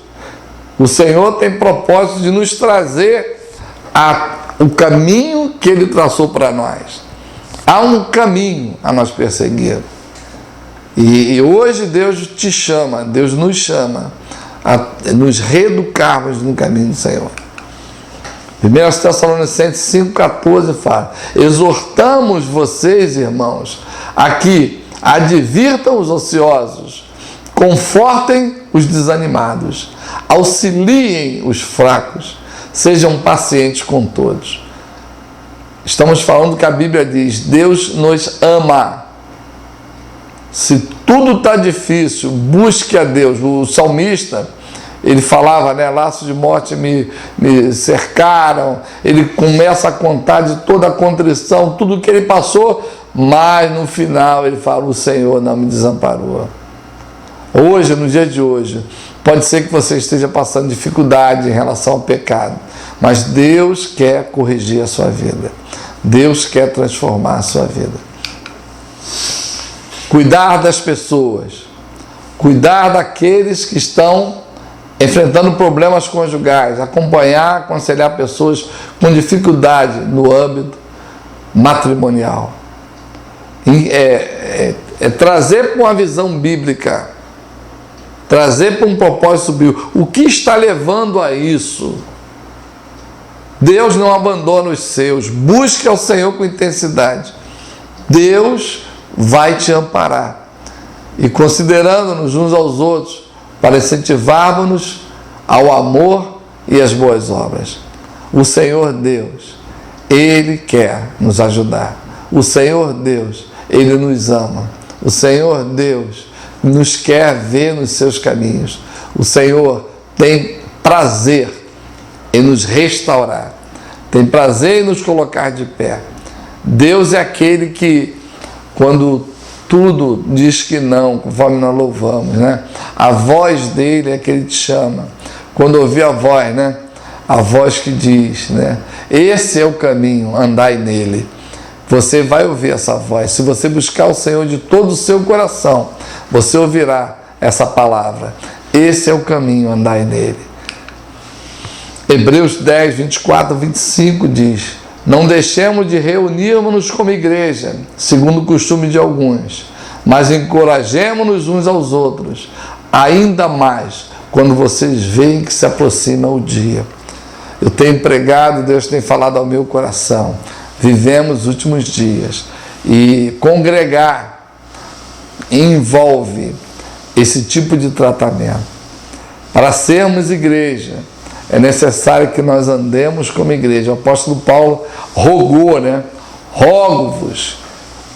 O Senhor tem propósito de nos trazer o caminho que Ele traçou para nós. Há um caminho a nós perseguir. E hoje Deus te chama, Deus nos chama a nos reeducarmos no caminho do Senhor. 1 Tessalonicenses 5,14 fala: exortamos vocês, irmãos, a que advirtam os ociosos, confortem os desanimados, auxiliem os fracos, sejam pacientes com todos. estamos falando que a Bíblia diz: Deus nos ama. Se tudo está difícil, busque a Deus. O salmista, ele falava, né, laços de morte me cercaram. Ele começa a contar de toda a contrição, tudo que ele passou, mas no final ele fala: o Senhor não me desamparou. Hoje, no dia de hoje, pode ser que você esteja passando dificuldade em relação ao pecado, mas Deus quer corrigir a sua vida. Deus quer transformar a sua vida. Cuidar das pessoas, cuidar daqueles que estão enfrentando problemas conjugais, acompanhar, aconselhar pessoas com dificuldade no âmbito matrimonial. Trazer para uma visão bíblica, trazer para um propósito bíblico. O que está levando a isso? Deus não abandona os seus. Busque ao Senhor com intensidade. Deus vai te amparar. E considerando-nos uns aos outros, para incentivarmos-nos ao amor e às boas obras. O Senhor Deus, Ele quer nos ajudar. O Senhor Deus, Ele nos ama. O Senhor Deus nos quer ver nos seus caminhos. O Senhor tem prazer em nos restaurar. Tem prazer em nos colocar de pé. Deus é aquele que, quando tudo diz que não, conforme nós louvamos, né? A voz dele é que ele te chama. Quando ouvir a voz, né? A voz que diz, né? Esse é o caminho, andai nele. Você vai ouvir essa voz. Se você buscar o Senhor de todo o seu coração, você ouvirá essa palavra. Esse é o caminho, andai nele. Hebreus 10, 24, 25 diz: não deixemos de reunirmos-nos como igreja, segundo o costume de alguns, mas encorajemo-nos uns aos outros, ainda mais quando vocês veem que se aproxima o dia. Eu tenho pregado, Deus tem falado ao meu coração. Vivemos os últimos dias e congregar envolve esse tipo de tratamento. Para sermos igreja, é necessário que nós andemos como igreja. O apóstolo Paulo rogou, né? Rogo-vos,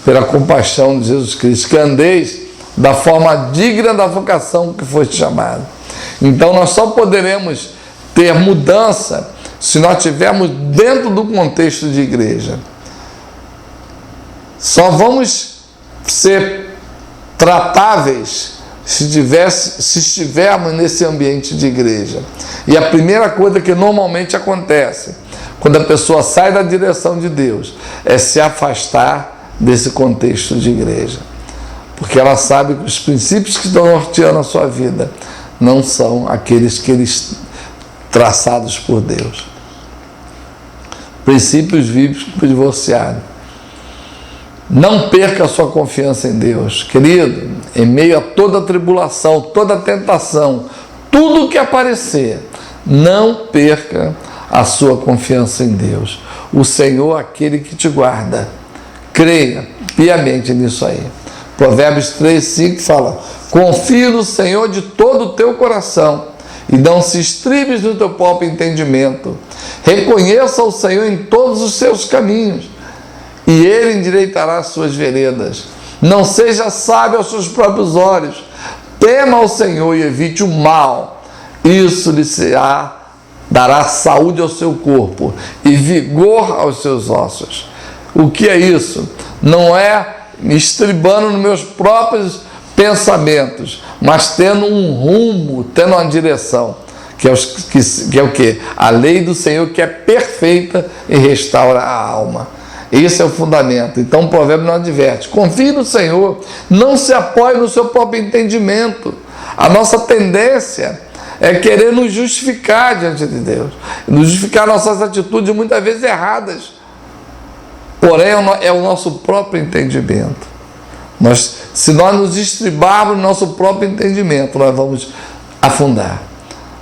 pela compaixão de Jesus Cristo, que andeis da forma digna da vocação que foste chamado. Então nós só poderemos ter mudança se nós estivermos dentro do contexto de igreja. Só vamos ser tratáveis se estivermos nesse ambiente de igreja. E a primeira coisa que normalmente acontece quando a pessoa sai da direção de Deus é se afastar desse contexto de igreja, porque ela sabe que os princípios que estão norteando a sua vida não são aqueles traçados por Deus. Princípios bíblicos divorciados. Não perca a sua confiança em Deus, querido. Em meio a toda tribulação, toda tentação, tudo que aparecer, não perca a sua confiança em Deus. O Senhor é aquele que te guarda. Creia piamente nisso aí. Provérbios 3, 5 fala: confie no Senhor de todo o teu coração e não se estribes no teu próprio entendimento. Reconheça o Senhor em todos os seus caminhos e Ele endireitará as suas veredas. Não seja sábio aos seus próprios olhos. Tema ao Senhor e evite o mal. Isso lhe dará saúde ao seu corpo e vigor aos seus ossos. O que é isso? Não é me estribando nos meus próprios pensamentos, mas tendo um rumo, tendo uma direção, que é o quê? A lei do Senhor, que é perfeita e restaura a alma. Esse é o fundamento. Então o provérbio nos adverte: confie no Senhor, não se apoie no seu próprio entendimento. A nossa tendência é querer nos justificar diante de Deus, nos justificar nossas atitudes muitas vezes erradas. Porém, é o nosso próprio entendimento. Se nós nos estribarmos no nosso próprio entendimento, nós vamos afundar.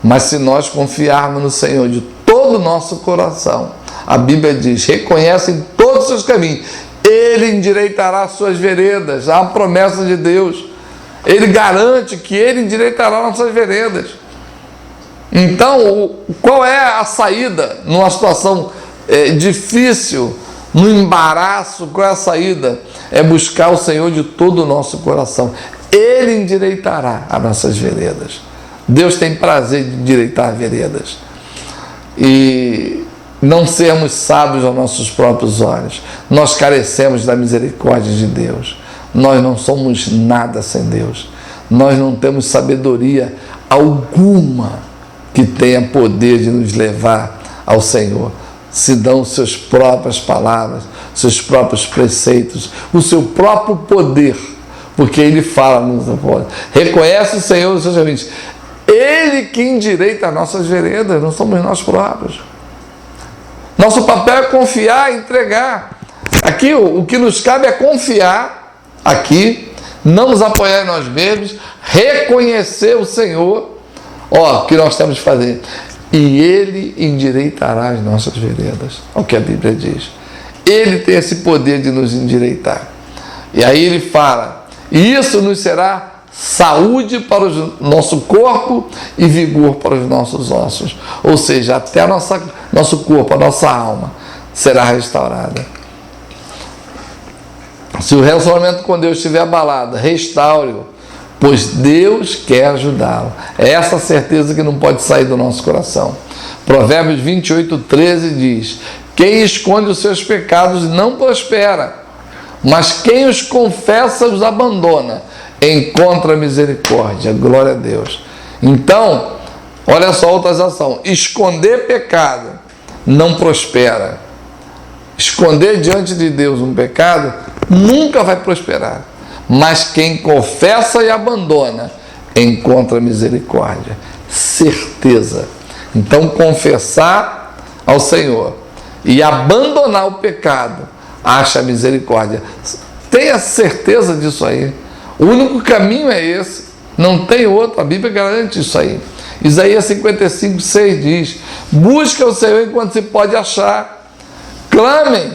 Mas se nós confiarmos no Senhor de todo o nosso coração, a Bíblia diz: reconhece em todos os seus caminhos, Ele endireitará as suas veredas. Há uma promessa de Deus. Ele garante que Ele endireitará nossas veredas. Então, qual é a saída numa situação difícil, no embaraço, qual é a saída? É buscar o Senhor de todo o nosso coração. Ele endireitará as nossas veredas. Deus tem prazer de endireitar veredas. E não sermos sábios aos nossos próprios olhos. Nós carecemos da misericórdia de Deus. Nós não somos nada sem Deus. Nós não temos sabedoria alguma que tenha poder de nos levar ao Senhor. Se dão suas próprias palavras, seus próprios preceitos, o seu próprio poder, porque Ele fala, reconhece o Senhor, os seus ouvintes, Ele que endireita as nossas veredas, não somos nós próprios. Nosso papel é confiar, entregar. Aqui o que nos cabe é confiar, aqui, não nos apoiar em nós mesmos, reconhecer o Senhor, o que nós temos que fazer. E Ele endireitará as nossas veredas, é o que a Bíblia diz. Ele tem esse poder de nos endireitar. E aí ele fala, e isso nos será saúde para o nosso corpo e vigor para os nossos ossos. Ou seja, até nosso corpo, a nossa alma será restaurada. Se o relacionamento com Deus estiver abalado, restaure-o, pois Deus quer ajudá-lo. É essa certeza que não pode sair do nosso coração. Provérbios 28:13 diz, quem esconde os seus pecados não prospera, mas quem os confessa os abandona. Encontra misericórdia, glória a Deus. Então, olha só outras ações. Esconder pecado não prospera. Esconder diante de Deus um pecado nunca vai prosperar. Mas quem confessa e abandona, encontra misericórdia. Certeza. Então, confessar ao Senhor e abandonar o pecado, acha misericórdia. Tenha certeza disso aí. O único caminho é esse, não tem outro, a Bíblia garante isso aí. Isaías 55:6 diz, busca o Senhor enquanto se pode achar, clamem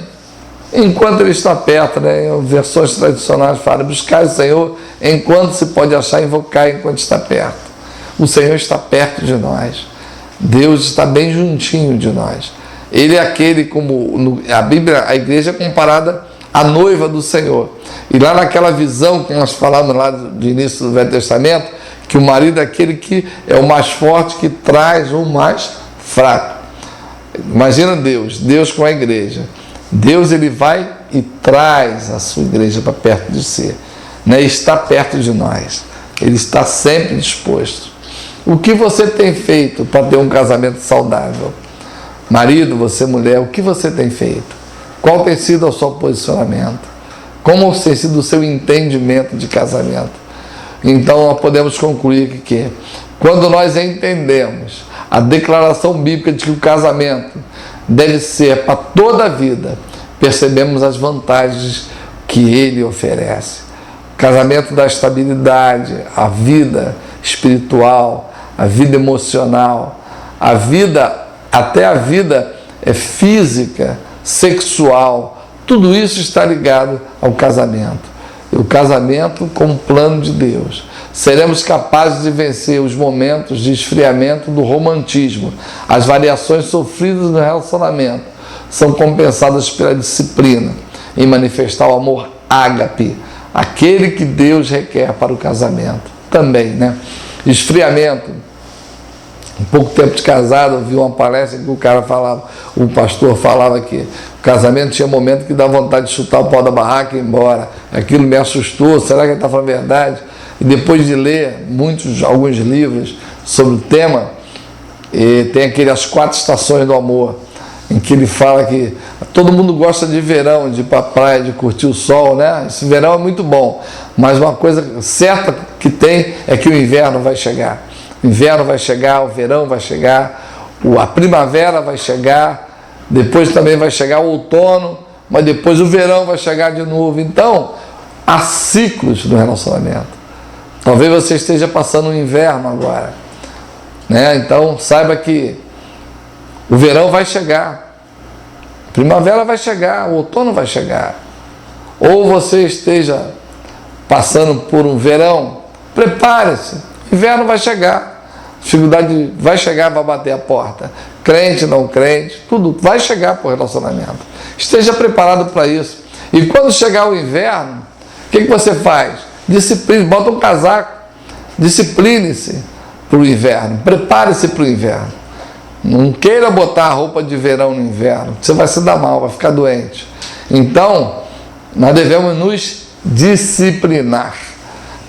enquanto Ele está perto, né? Em versões tradicionais falam, buscar o Senhor enquanto se pode achar, invocar enquanto está perto. O Senhor está perto de nós, Deus está bem juntinho de nós. Ele é aquele, como a Bíblia, a igreja é comparada à noiva do Senhor. E lá naquela visão que nós falamos lá do início do Velho Testamento, que o marido é aquele que é o mais forte, que traz o mais fraco. Imagina Deus com a igreja. Deus, Ele vai e traz a sua igreja para perto de si. Né? Está perto de nós. Ele está sempre disposto. O que você tem feito para ter um casamento saudável? Marido, você mulher, o que você tem feito? Qual tem sido o seu posicionamento? Como tem sido o seu entendimento de casamento? Então, nós podemos concluir que quando nós entendemos a declaração bíblica de que o casamento deve ser para toda a vida, percebemos as vantagens que ele oferece. O casamento dá estabilidade, a vida espiritual, a vida emocional, a vida, até a vida física, sexual, tudo isso está ligado ao casamento. E o casamento como plano de Deus. Seremos capazes de vencer os momentos de esfriamento do romantismo. As variações sofridas no relacionamento são compensadas pela disciplina em manifestar o amor ágape, aquele que Deus requer para o casamento. Também, né? Esfriamento. Um pouco tempo de casado, eu vi uma palestra que o pastor falava que o casamento tinha momento que dá vontade de chutar o pau da barraca e ir embora. Aquilo me assustou, será que ele está falando a verdade? E depois de ler alguns livros sobre o tema, tem As 4 Estações do Amor, em que ele fala que todo mundo gosta de verão, de ir para a praia, de curtir o sol, né? Esse verão é muito bom, mas uma coisa certa que tem é que o inverno vai chegar. O inverno vai chegar, o verão vai chegar, a primavera vai chegar, depois também vai chegar o outono, mas depois o verão vai chegar de novo. Então, há ciclos no relacionamento. Talvez você esteja passando o inverno agora, né? Então, saiba que o verão vai chegar, a primavera vai chegar, o outono vai chegar. Ou você esteja passando por um verão, prepare-se. O inverno vai chegar, dificuldade vai chegar, vai bater a porta. Crente, não crente, tudo vai chegar para o relacionamento. Esteja preparado para isso. E quando chegar o inverno, o que você faz? Discipline, bota um casaco, discipline-se para o inverno, prepare-se para o inverno. Não queira botar a roupa de verão no inverno, você vai se dar mal, vai ficar doente. Então, nós devemos nos disciplinar.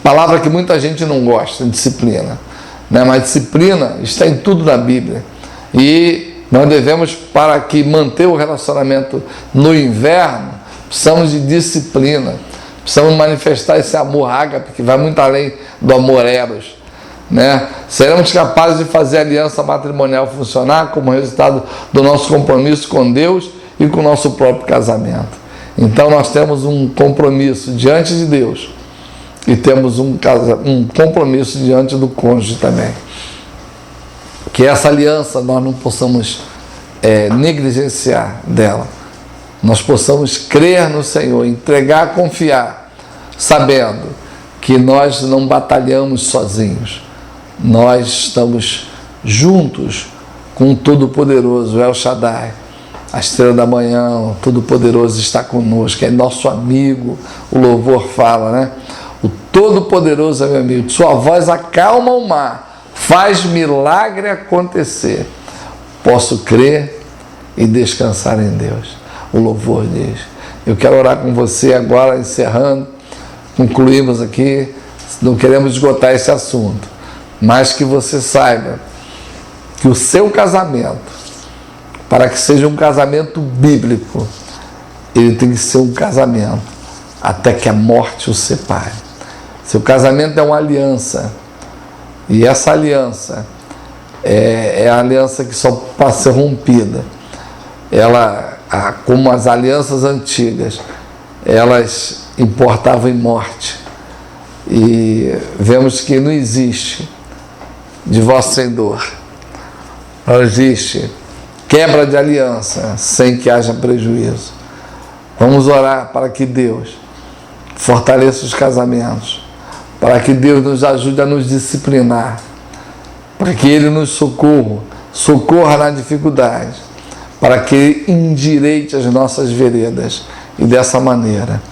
Palavra que muita gente não gosta, disciplina. Né? Mas disciplina está em tudo na Bíblia. E nós devemos, para que manter o relacionamento no inverno, precisamos de disciplina. Precisamos manifestar esse amor ágape, que vai muito além do amor eros. Né? Seremos capazes de fazer a aliança matrimonial funcionar como resultado do nosso compromisso com Deus e com o nosso próprio casamento. Então nós temos um compromisso diante de Deus e temos um compromisso diante do cônjuge também. Que essa aliança nós não possamos negligenciar dela. Nós possamos crer no Senhor, entregar, confiar, sabendo que nós não batalhamos sozinhos. Nós estamos juntos com o Todo-Poderoso, El Shaddai, a estrela da manhã, o Todo-Poderoso está conosco, é nosso amigo, o louvor fala, né? O Todo-Poderoso é meu amigo, sua voz acalma o mar, faz milagre acontecer. Posso crer e descansar em Deus. O louvor diz. Eu quero orar com você agora, encerrando, concluímos aqui, não queremos esgotar esse assunto, mas que você saiba que o seu casamento, para que seja um casamento bíblico, ele tem que ser um casamento até que a morte o separe. Seu casamento é uma aliança, e essa aliança é a aliança que só pode ser rompida. Ela, como as alianças antigas, elas importavam em morte. E vemos que não existe divórcio sem dor. Não existe quebra de aliança sem que haja prejuízo. Vamos orar para que Deus fortaleça os casamentos, para que Deus nos ajude a nos disciplinar, para que Ele nos socorra na dificuldade, para que Ele endireite as nossas veredas e dessa maneira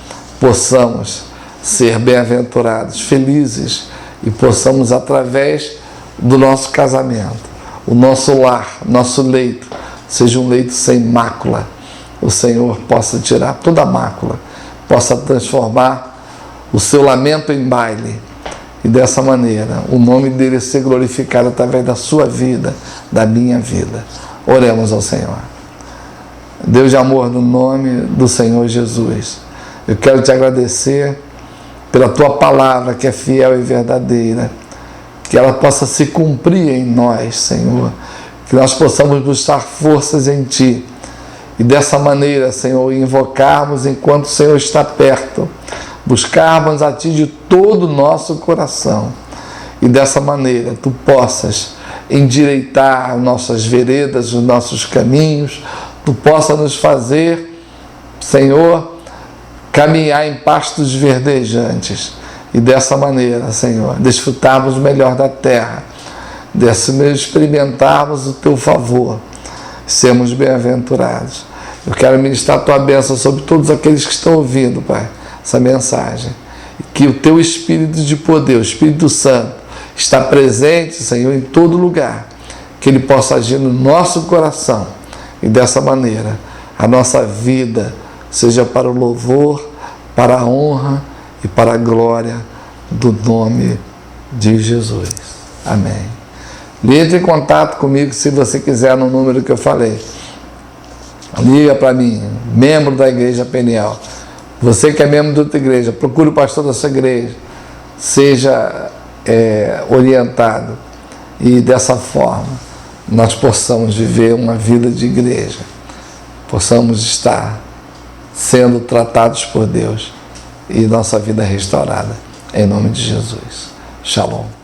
possamos ser bem-aventurados, felizes, e possamos, através do nosso casamento, o nosso lar, nosso leito, seja um leito sem mácula. O Senhor possa tirar toda a mácula, possa transformar o seu lamento em baile, e dessa maneira o nome dele ser glorificado através da sua vida, da minha vida. Oremos ao Senhor. Deus de amor, no nome do Senhor Jesus, eu quero te agradecer pela tua palavra que é fiel e verdadeira, que ela possa se cumprir em nós, Senhor, que nós possamos buscar forças em Ti, e dessa maneira, Senhor, invocarmos enquanto o Senhor está perto, buscarmos a Ti de todo o nosso coração, e dessa maneira Tu possas endireitar nossas veredas, os nossos caminhos, Tu possa nos fazer, Senhor, caminhar em pastos verdejantes, e dessa maneira, Senhor, desfrutarmos o melhor da terra, experimentarmos o Teu favor, sermos bem-aventurados. Eu quero ministrar a Tua bênção sobre todos aqueles que estão ouvindo, Pai, essa mensagem, e que o Teu Espírito de poder, o Espírito Santo, está presente, Senhor, em todo lugar, que Ele possa agir no nosso coração, e dessa maneira a nossa vida seja para o louvor, para a honra e para a glória do nome de Jesus. Amém. Entre em contato comigo se você quiser no número que eu falei. Liga para mim, membro da Igreja Peniel. Você que é membro de outra igreja, procure o pastor da sua igreja. Seja orientado, e dessa forma nós possamos viver uma vida de igreja, possamos estar sendo tratados por Deus e nossa vida restaurada, em nome de Jesus. Shalom.